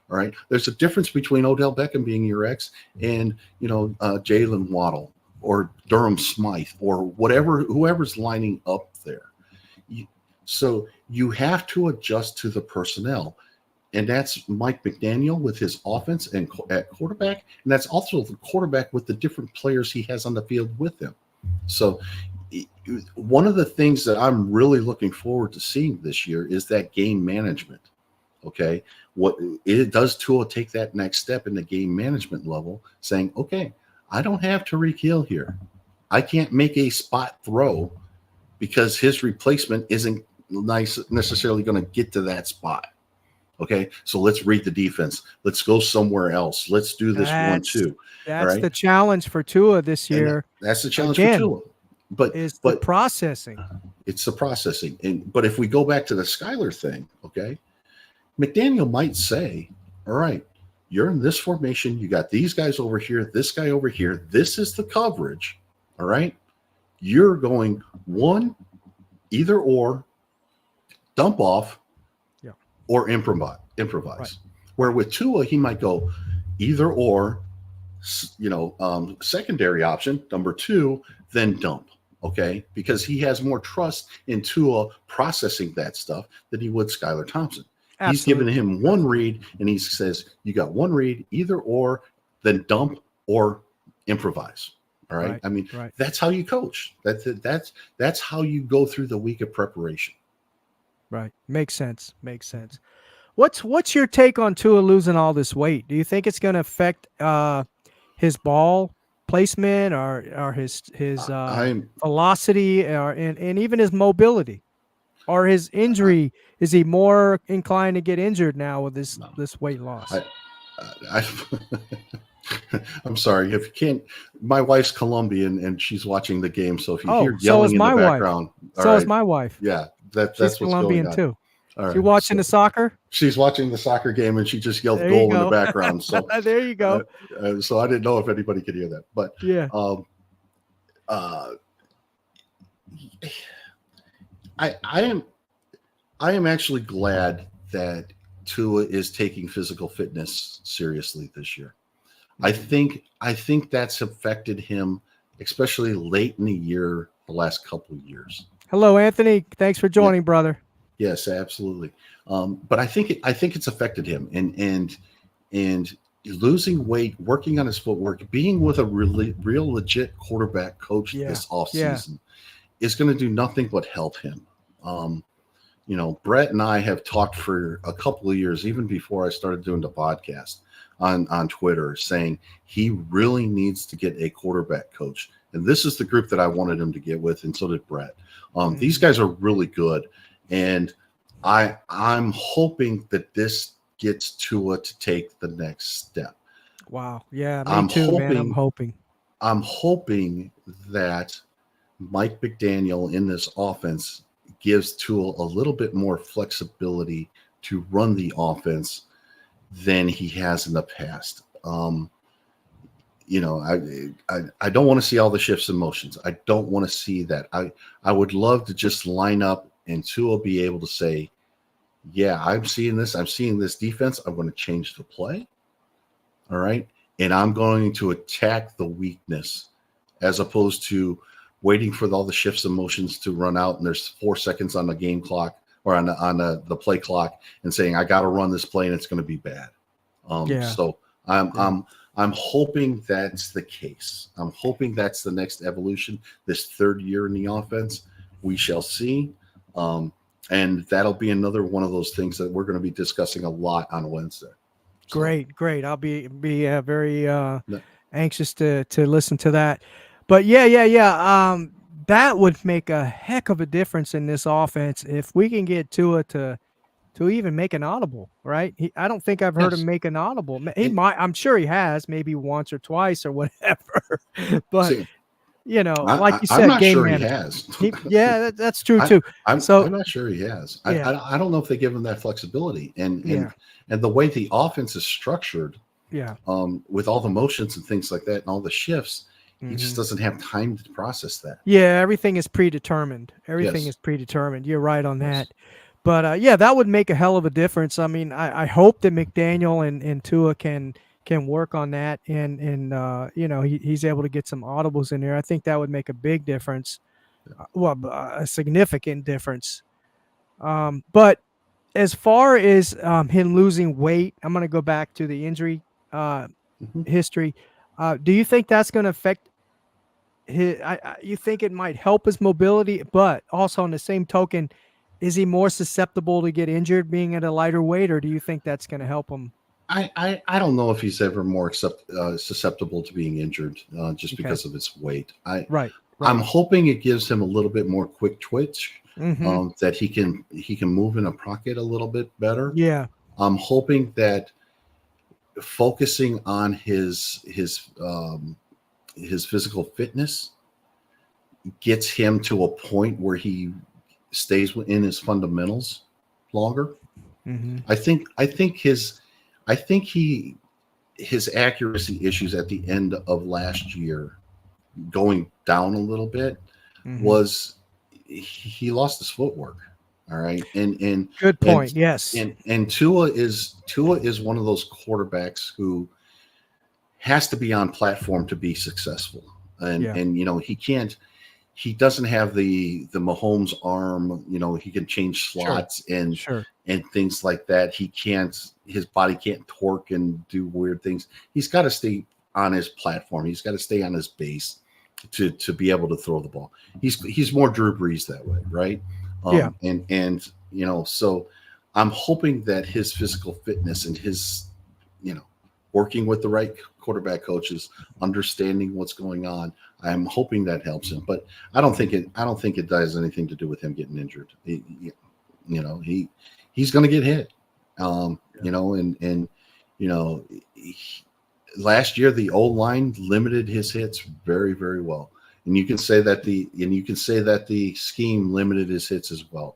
All right. There's a difference between Odell Beckham being your X and, Jalen Waddle or Durham Smythe or whoever's lining up there. So you have to adjust to the personnel. And that's Mike McDaniel with his offense and at quarterback. And that's also the quarterback with the different players he has on the field with him. So one of the things that I'm really looking forward to seeing this year is that game management. Okay. What it does Tua take that next step in the game management level, saying, okay, I don't have Tyreek Hill here. I can't make a spot throw because his replacement isn't necessarily going to get to that spot. Okay. So let's read the defense. Let's go somewhere else. Let's do this 1-2. That's the challenge for Tua this year. That's the challenge for Tua. But the processing. It's the processing. But if we go back to the Skylar thing, okay, McDaniel might say, all right, you're in this formation. You got these guys over here, this guy over here. This is the coverage. All right. You're going one, either or, dump off, or improvise. Right. Where with Tua, he might go either or, secondary option, number 2, then dump. Okay, because he has more trust in Tua processing that stuff than he would Skylar Thompson. Absolutely. He's given him one read, and he says, you got one read, either or, then dump or improvise. All right. I mean, that's how you coach. That's how you go through the week of preparation. Right. Makes sense. What's your take on Tua losing all this weight? Do you think it's going to affect his ball placement or his velocity and even his mobility or his injury? Is he more inclined to get injured now with this weight loss? I'm sorry if you can't. My wife's Colombian and she's watching the game, so if you hear yelling in the background, so is my wife. Yeah, that's what's Colombian going on. Too. All right. She watching the soccer? She's watching the soccer game and she just yelled goal in the background. So there you go. So I didn't know if anybody could hear that, but yeah. I am actually glad that Tua is taking physical fitness seriously this year. I think that's affected him, especially late in the year, the last couple of years. Hello, Anthony. Thanks for joining, brother. Yes, absolutely. But I think it's affected him, and losing weight, working on his footwork, being with a real legit quarterback coach this offseason is going to do nothing but help him. Brett and I have talked for a couple of years, even before I started doing the podcast on Twitter, saying he really needs to get a quarterback coach. And this is the group that I wanted him to get with, and so did Brett. These guys are really good. And I'm hoping that this gets Tua to take the next step. Wow. Yeah, me too, man. I'm hoping that Mike McDaniel in this offense gives Tua a little bit more flexibility to run the offense than he has in the past. I don't want to see all the shifts and motions. I don't want to see that. I would love to just line up and Tua be able to say, yeah, I'm seeing this. I'm seeing this defense. I'm going to change the play. All right. And I'm going to attack the weakness as opposed to waiting for all the shifts and motions to run out. And there's 4 seconds on the game clock or on the play clock and saying, I got to run this play and it's going to be bad. So I'm hoping that's the case. I'm hoping that's the next evolution. This third year in the offense, we shall see. And that'll be another one of those things that we're going to be discussing a lot on Wednesday. So, Great. I'll be very anxious to listen to that. But yeah. That would make a heck of a difference in this offense if we can get Tua to even make an audible, right? I don't think I've heard him make an audible. He might. I'm sure he has, maybe once or twice or whatever. But see, like you said, I'm not game sure manager. he has. That's true too. I'm not sure he has. Yeah. I don't know if they give him that flexibility and the way the offense is structured. Yeah. With all the motions and things like that and all the shifts, he just doesn't have time to process that. Yeah, everything is predetermined. You're right on that. But that would make a hell of a difference. I mean, I hope that McDaniel and Tua can work on that, and he's able to get some audibles in there. I think that would make a big difference, a significant difference. But as far as him losing weight, I'm going to go back to the injury history. Do you think that's going to affect his? You think it might help his mobility, but also on the same token, is he more susceptible to get injured being at a lighter weight, or do you think that's going to help him? I don't know if he's ever more susceptible to being injured just because of his weight. Right. I'm hoping it gives him a little bit more quick twitch, that he can move in a pocket a little bit better. Yeah. I'm hoping that focusing on his physical fitness gets him to a point where he stays in his fundamentals longer. I think his accuracy issues at the end of last year going down a little bit was he lost his footwork. All right. And good point. Yes. And Tua is one of those quarterbacks who has to be on platform to be successful. And he doesn't have the Mahomes arm, he can change slots and things like that. His body can't torque and do weird things. He's got to stay on his platform. He's got to stay on his base to be able to throw the ball. He's more Drew Brees that way. Right. So I'm hoping that his physical fitness and his, working with the right quarterback coaches, understanding what's going on, I'm hoping that helps him. But I don't think it does anything to do with him getting injured. He's going to get hit. Last year the O-line limited his hits very, very well. And you can say that the scheme limited his hits as well.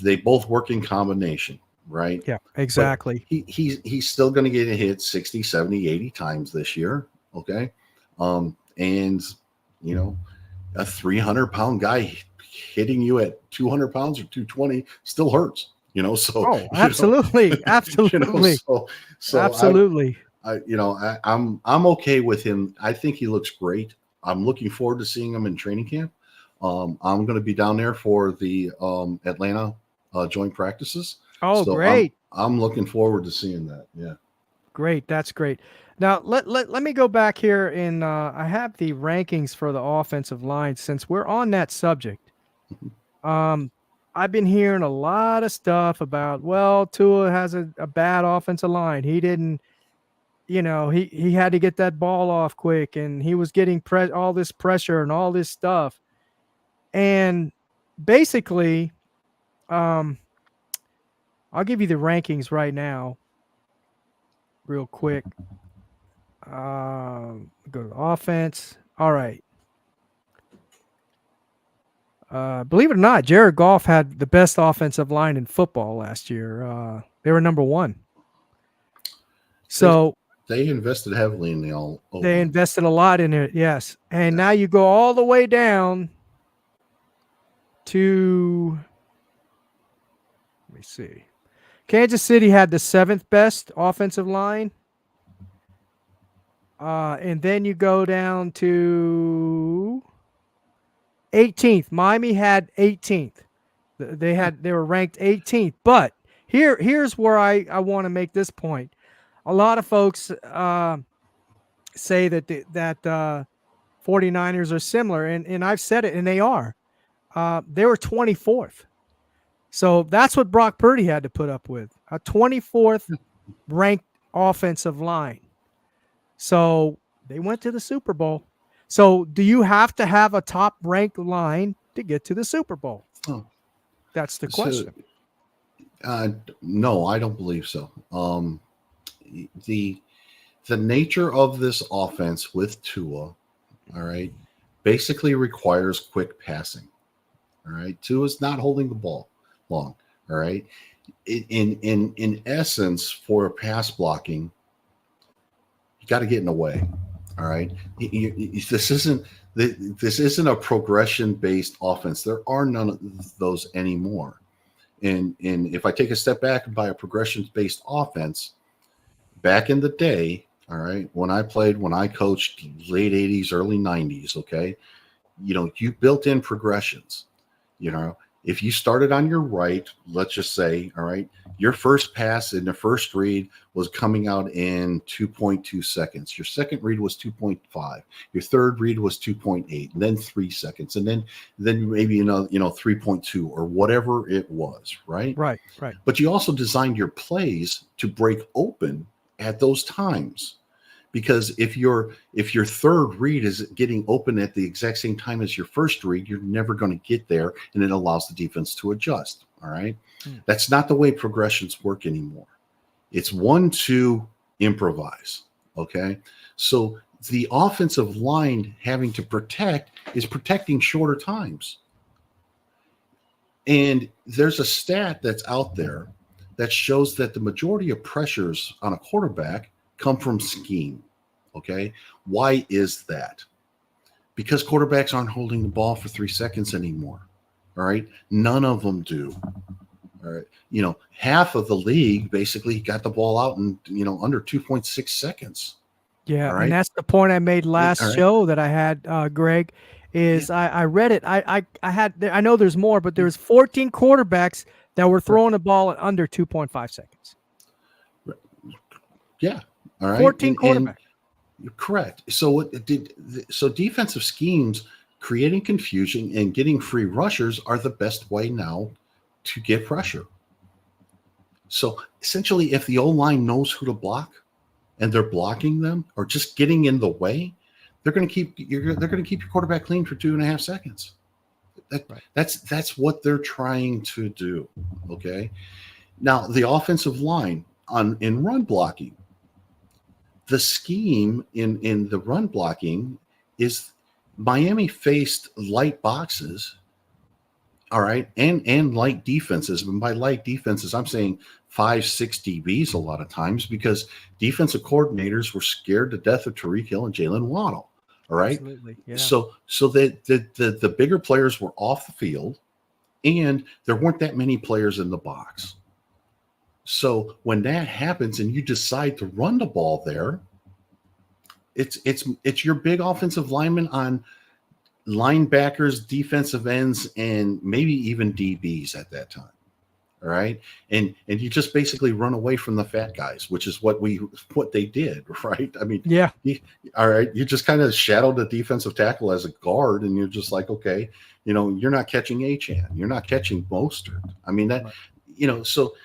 They both work in combination, right? Yeah, exactly. But he's still going to get hit 60, 70, 80 times this year. Okay. And a 300-pound guy hitting you at 200 pounds or 220 still hurts, so. Absolutely. Absolutely. So absolutely. I'm okay with him. I think he looks great. I'm looking forward to seeing him in training camp. I'm going to be down there for the Atlanta joint practices. Oh, so great. I'm looking forward to seeing that. Yeah. Great. That's great. Now, let me go back here and I have the rankings for the offensive line since we're on that subject. I've been hearing a lot of stuff about, Tua has a bad offensive line. He didn't, he had to get that ball off quick and he was getting all this pressure and all this stuff. And basically, I'll give you the rankings right now real quick. Go to offense. All right. Believe it or not, Jared Goff had the best offensive line in football last year. They were number one. So they invested heavily in the all. They invested a lot in it, yes. And now you go all the way down to. Let me see. Kansas City had the 7th best offensive line. And then you go down to 18th. Miami had 18th. They were ranked 18th. But here's where I want to make this point. A lot of folks say that 49ers are similar, and I've said it, and they are. They were 24th. So that's what Brock Purdy had to put up with, a 24th ranked offensive line. So they went to the Super Bowl. So do you have to have a top-ranked line to get to the Super Bowl? Oh. That's the question. No, I don't believe so. The nature of this offense with Tua, all right, basically requires quick passing. All right, Tua's not holding the ball long. All right, in essence, for pass blocking, you got to get in the way. All right, this isn't a progression-based offense. There are none of those anymore. And if I take a step back and buy a progression-based offense, back in the day, all right, when I coached late 80s, early 90s, okay, you built in progressions. If you started on your right, let's just say, all right, your first pass in the first read was coming out in 2.2 seconds. Your second read was 2.5. Your third read was 2.8, and then 3 seconds, and then maybe 3.2 or whatever it was, right? Right. But you also designed your plays to break open at those times. Because if your third read is getting open at the exact same time as your first read, you're never going to get there, and it allows the defense to adjust. All right, That's not the way progressions work anymore. It's 1-2 improvise. Okay, so the offensive line having to protect is protecting shorter times. And there's a stat that's out there that shows that the majority of pressures on a quarterback come from scheme. Okay. Why is that? Because quarterbacks aren't holding the ball for 3 seconds anymore. All right. None of them do. All right. Half of the league basically got the ball out in, under 2.6 seconds. Yeah. Right? And that's the point I made last show that I had, Greg, is I read it. I know there's more, but there's 14 quarterbacks that were throwing the ball at under 2.5 seconds. Yeah. All right. 14 quarterbacks. Correct. So defensive schemes, creating confusion and getting free rushers are the best way now to get pressure. So essentially, if the O-line knows who to block and they're blocking them or just getting in the way, they're going to keep your quarterback clean for 2.5 seconds. That's what they're trying to do. Okay. Now the offensive line in run blocking. The scheme in the run blocking is Miami faced light boxes, all right, and light defenses. And by light defenses, I'm saying 5-6 DBs a lot of times because defensive coordinators were scared to death of Tyreek Hill and Jalen Waddle. All right. Absolutely. Yeah. So the bigger players were off the field, and there weren't that many players in the box. So when that happens and you decide to run the ball there, it's your big offensive linemen on linebackers, defensive ends, and maybe even DBs at that time. All right. And you just basically run away from the fat guys, which is what they did, right? I mean, yeah. All right. You just kind of shadowed the defensive tackle as a guard, and you're just like, okay, you're not catching Achane. You're not catching Mostert. I mean, that, so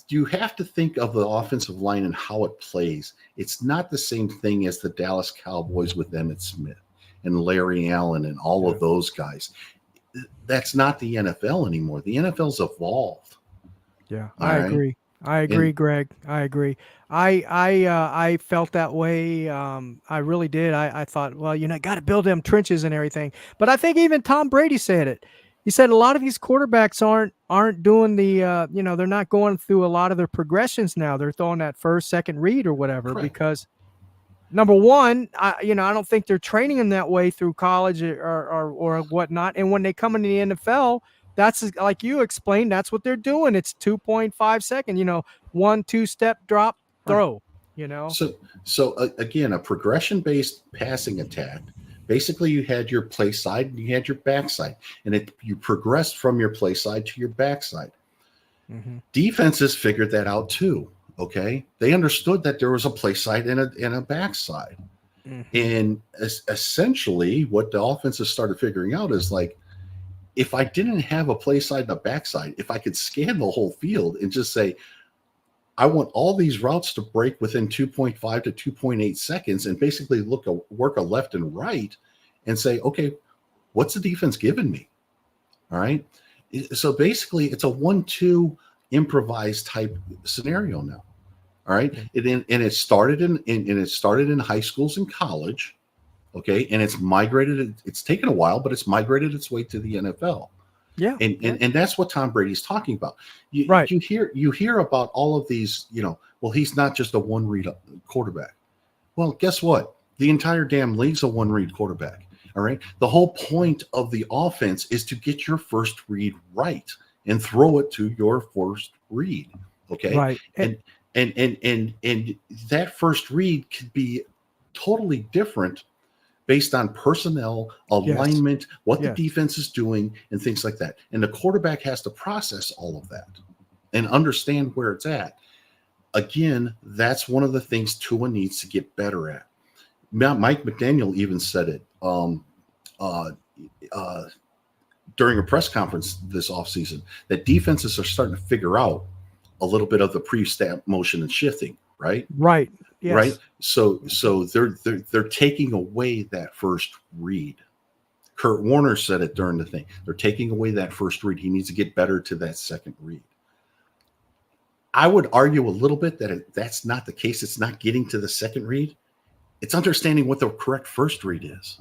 you have to think of the offensive line and how it plays. It's not the same thing as the Dallas Cowboys with Emmitt Smith and Larry Allen and all of those guys. That's not the NFL anymore. The NFL's evolved. Yeah, I agree, Greg. I agree. I felt that way. I really did. I thought, well, got to build them trenches and everything. But I think even Tom Brady said it. He said a lot of these quarterbacks aren't doing the, they're not going through a lot of their progressions now. They're throwing that first, second read or whatever. Correct. Because number one, I don't think they're training them that way through college or whatnot. And when they come into the NFL, That's like you explained. That's what they're doing. It's 2.5 second. 1-2 step drop Right. throw. Again, a progression-based passing attack. Basically, you had your play side and you had your backside, and you progressed from your play side to your backside. Mm-hmm. Defenses figured that out too. Okay, they understood that there was a play side and a backside, and essentially, what the offenses started figuring out is like, if I didn't have a play side and a backside, if I could scan the whole field and just say, I want all these routes to break within 2.5 to 2.8 seconds, and basically work a left and right and say, okay, what's the defense giving me? All right. So basically it's a 1-2 improvised type scenario now. All right. And it started in high schools and college. Okay. And it's taken a while, but it's migrated its way to the NFL. Yeah. And that's what Tom Brady's talking about. You hear about all of these, well, he's not just a one read quarterback. Well, guess what? The entire damn league's a one read quarterback. All right. The whole point of the offense is to get your first read right and throw it to your first read. Okay. Right. And that first read could be totally different based on personnel, alignment, what the defense is doing, and things like that. And the quarterback has to process all of that and understand where it's at. Again, that's one of the things Tua needs to get better at. Mike McDaniel even said it during a press conference this offseason, that defenses are starting to figure out a little bit of the pre-snap motion and shifting, right? Right. Yes. Right. So they're taking away that first read. Kurt Warner said it during the thing. They're taking away that first read. He needs to get better to that second read. I would argue a little bit that that's not the case. It's not getting to the second read. It's understanding what the correct first read is.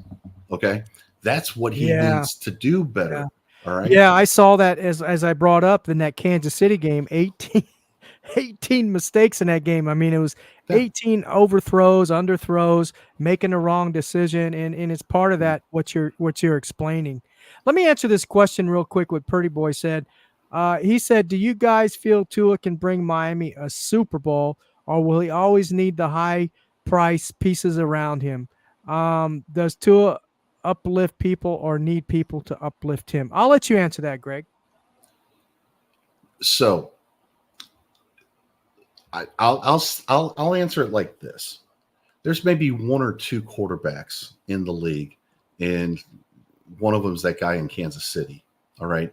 Okay. That's what he needs to do better. Yeah. All right. Yeah, I saw that as I brought up in that Kansas City game, 18 mistakes in that game. I mean, it was 18 overthrows, underthrows, making the wrong decision, and it's part of that what you're explaining. Let me answer this question real quick. What Purdy Boy said. He said, "Do you guys feel Tua can bring Miami a Super Bowl, or will he always need the high price pieces around him? Does Tua uplift people or need people to uplift him?" I'll let you answer that, Greg. So I'll answer it like this. There's maybe one or two quarterbacks in the league, and one of them is that guy in Kansas City, all right,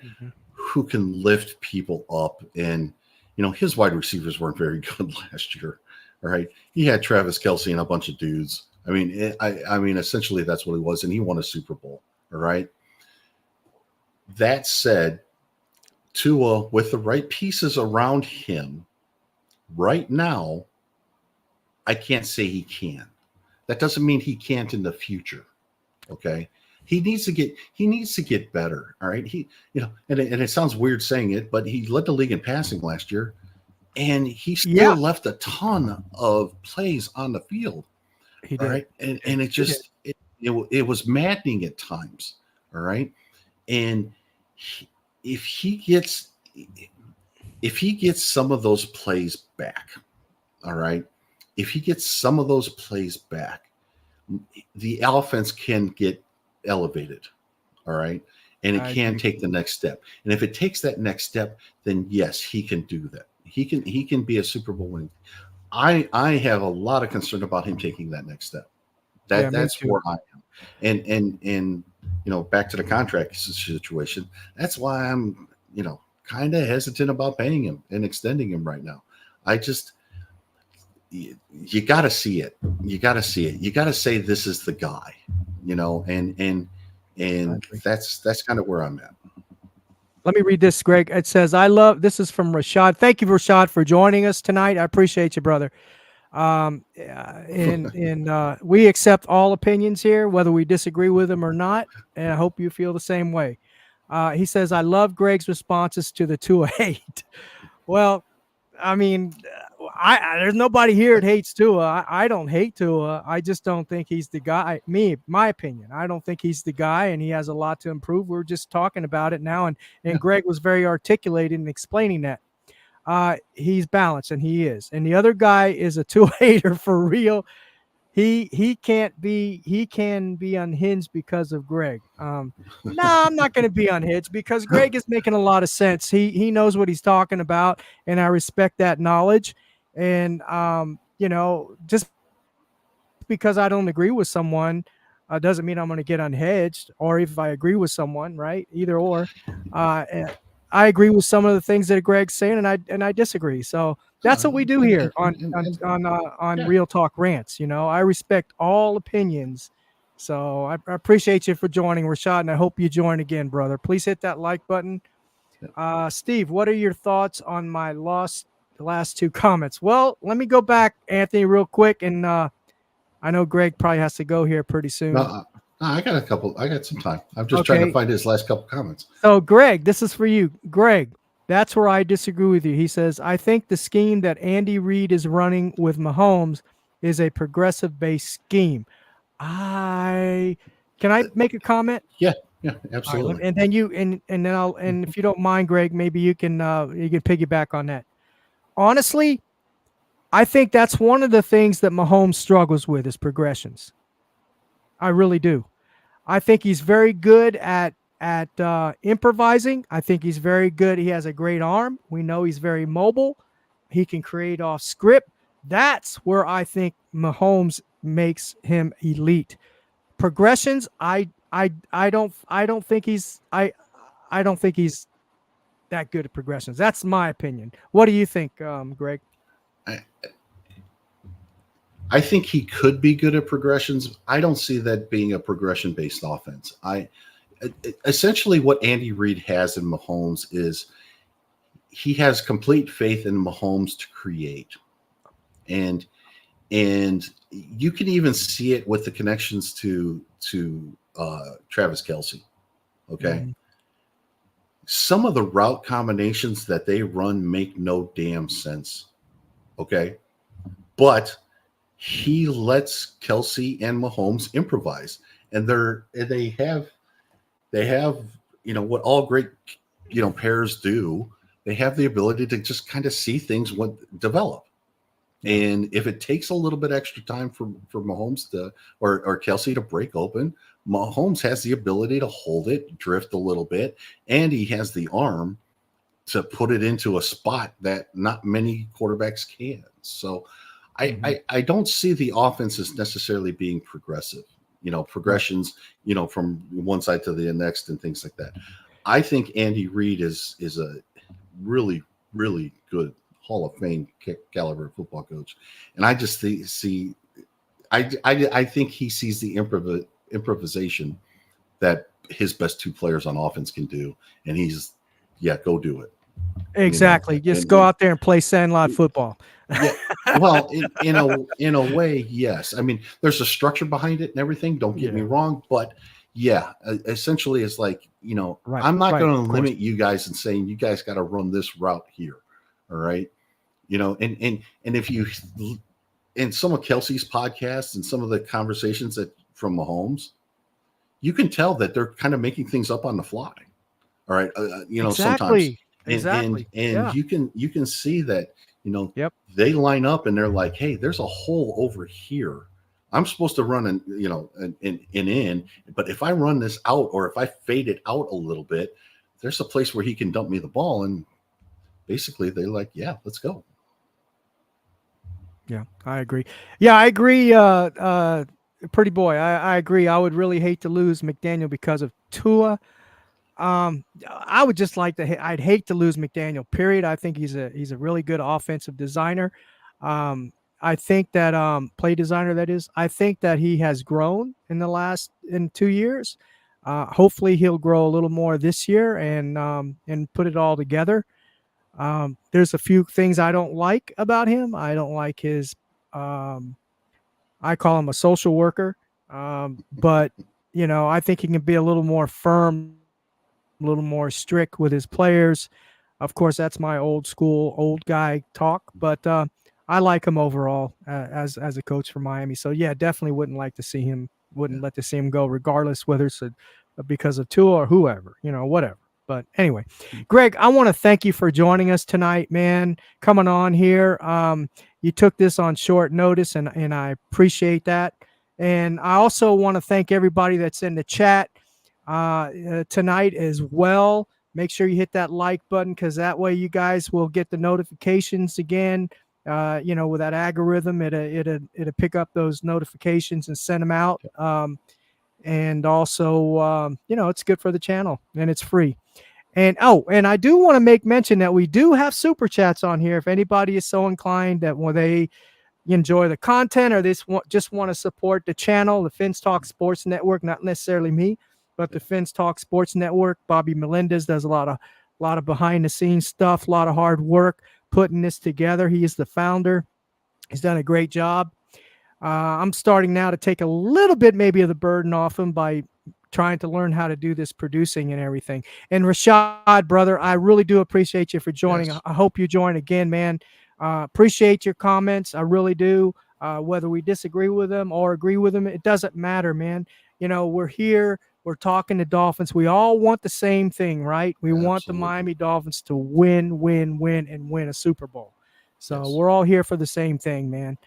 who can lift people up. And, his wide receivers weren't very good last year, all right? He had Travis Kelce and a bunch of dudes. I mean, essentially that's what he was, and he won a Super Bowl, all right? That said, Tua, with the right pieces around him, right now, I can't say he can. That doesn't mean he can't in the future. Okay. He needs to get better. All right. And it sounds weird saying it, but he led the league in passing last year, and he still left a ton of plays on the field. He did. All right. And it was maddening at times. All right. And if he gets some of those plays back, all right, if he gets some of those plays back, the offense can get elevated, all right, and it can take the next step. And if it takes that next step, then yes, he can do that. He can be a Super Bowl winning. I have a lot of concern about him taking that next step. That's where I am. And back to the contract situation. That's why I'm kind of hesitant about paying him and extending him right now. You got to see it. You got to see it. You got to say this is the guy, and that's kind of where I'm at. Let me read this, Greg. It says, this is from Rashad. Thank you, Rashad, for joining us tonight. I appreciate you, brother. And we accept all opinions here, whether we disagree with them or not. And I hope you feel the same way. He says, I love Greg's responses to the Tua hate. Well, I mean, There's nobody here that hates Tua. I don't hate Tua. I just don't think he's the guy. My opinion. I don't think he's the guy, and he has a lot to improve. We're just talking about it now, and Yeah. Greg was very articulate in explaining that. He's balanced, and he is. And the other guy is a Tua hater for real. He can be unhinged because of Greg. No, I'm not going to be unhinged because Greg is making a lot of sense. He knows what he's talking about, and I respect that knowledge. And just because I don't agree with someone doesn't mean I'm going to get unhedged, or if I agree with someone, right? Either or. I agree with some of the things that Greg's saying, and I disagree. So that's what we do here on Yeah. Real Talk Rants. I respect all opinions. So I appreciate you for joining, Rashad, and I hope you join again, brother. Please hit that like button. Steve, what are your thoughts on my last two comments? Well, let me go back, Anthony, real quick, and I know Greg probably has to go here pretty soon. No, I got a couple. I got some time. I'm just trying to find his last couple comments. So, Greg, this is for you. Greg, that's where I disagree with you. He says, I think the scheme that Andy Reid is running with Mahomes is a progressive-based scheme. Can I make a comment? Yeah, absolutely. Right, and then and if you don't mind, Greg, maybe you can piggyback on that. Honestly, I think that's one of the things that Mahomes struggles with is progressions. I really do. I think he's very good at improvising. I think he's very good. He has a great arm. We know he's very mobile. He can create off script. That's where I think Mahomes makes him elite. Progressions, I don't think he's that good at progressions. That's my opinion. What do you think, Greg? I think he could be good at progressions. I don't see that being a progression-based offense. Essentially what Andy Reid has in Mahomes is he has complete faith in Mahomes to create. And you can even see it with the connections to Travis Kelce. Okay. Mm-hmm. Some of the route combinations that they run make no damn sense. Okay. But he lets Kelce and Mahomes improvise, and they have what all great pairs do. They have the ability to just kind of see things develop, and if it takes a little bit extra time for Mahomes or Kelce to break open, Mahomes has the ability to hold it, drift a little bit, and he has the arm to put it into a spot that not many quarterbacks can. So I don't see the offense as necessarily being progressive, progressions, from one side to the next and things like that. I think Andy Reid is a really, really good Hall of Fame caliber football coach. And I just I think he sees the improvisation that his best two players on offense can do. And he's, go do it. Exactly. Just go out there and play sandlot football. Yeah. Well, in a way, yes. I mean, there's a structure behind it and everything. Don't get me wrong, but essentially, it's like I'm not going to limit you guys and saying you guys got to run this route here. All right, and if you in some of Kelce's podcasts and some of the conversations from Mahomes, you can tell that they're kind of making things up on the fly. All right, sometimes. Exactly. And you can see that, they line up and they're like, hey, there's a hole over here. I'm supposed to run an in, but if I run this out or if I fade it out a little bit, there's a place where he can dump me the ball. And basically they're like, yeah, let's go. Yeah, I agree. Yeah, I agree. Pretty boy. I agree. I would really hate to lose McDaniel because of Tua. I would just I'd hate to lose McDaniel, period. I think he's a really good offensive designer. I think that play designer, that is, I think that he has grown in 2 years. Hopefully he'll grow a little more this year and put it all together. There's a few things I don't like about him. I don't like his, I call him a social worker. But I think he can be a little more firm, a little more strict with his players. Of course, that's my old school, old guy talk, but I like him overall as a coach for Miami. So yeah, definitely wouldn't like to see him. Wouldn't let to see him go, regardless whether it's because of Tua or whoever, whatever. But anyway, Greg, I want to thank you for joining us tonight, man. Coming on here, you took this on short notice, and I appreciate that. And I also want to thank everybody that's in the chat tonight as well. Make sure you hit that like button, because that way you guys will get the notifications again. With that algorithm, it'll pick up those notifications and send them out. And also, it's good for the channel, and it's free. And I do want to make mention that we do have super chats on here. If anybody is so inclined that when they enjoy the content, or just want to support the channel, the Fins Talk Sports Network, not necessarily me, but the Fins Talk Sports Network. Bobby Melendez does a lot of behind the scenes stuff, a lot of hard work putting this together. He is the founder. He's done a great job. I'm starting now to take a little bit maybe of the burden off him by trying to learn how to do this producing and everything. And Rashad, brother, I really do appreciate you for joining. Yes. I hope you join again, man. Appreciate your comments. I really do. Whether we disagree with them or agree with them, it doesn't matter, man. We're here. We're talking to Dolphins. We all want the same thing, right? We want the Miami Dolphins to win, and win a Super Bowl. So we're all here for the same thing, man.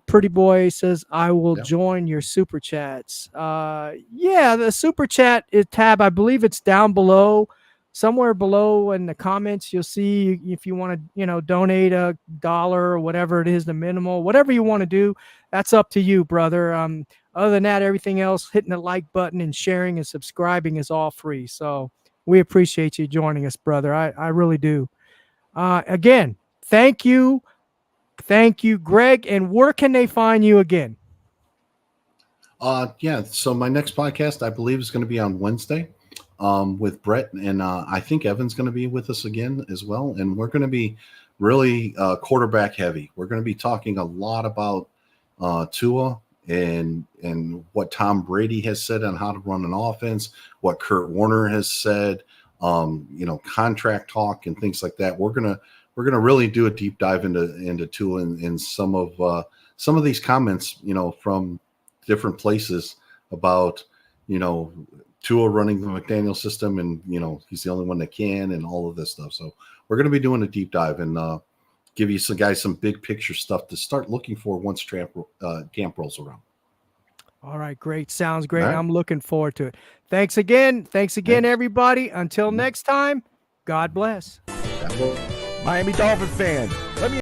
Pretty Boy says, I will join your super chats. The super chat tab, I believe it's down below, somewhere below in the comments. You'll see if you want to, donate $1 or whatever it is, the minimal, whatever you want to do. That's up to you, brother. Other than that, everything else, hitting the like button and sharing and subscribing is all free. So we appreciate you joining us, brother. I really do. Again, thank you. Thank you, Greg. And where can they find you again? So my next podcast, I believe, is going to be on Wednesday with Brett, and I think Evan's going to be with us again as well. And we're going to be really quarterback heavy. We're going to be talking a lot about Tua and what Tom Brady has said on how to run an offense, what Kurt Warner has said, contract talk and things like that. We're gonna really do a deep dive into Tua and some of these comments, from different places about, Tua running the McDaniel system, and he's the only one that can, and all of this stuff. So we're going to be doing a deep dive and give you some big picture stuff to start looking for once camp rolls around. All right, great. Sounds great. Right. I'm looking forward to it. Thanks again, everybody. Until next time, God bless. Miami Dolphins fans, let me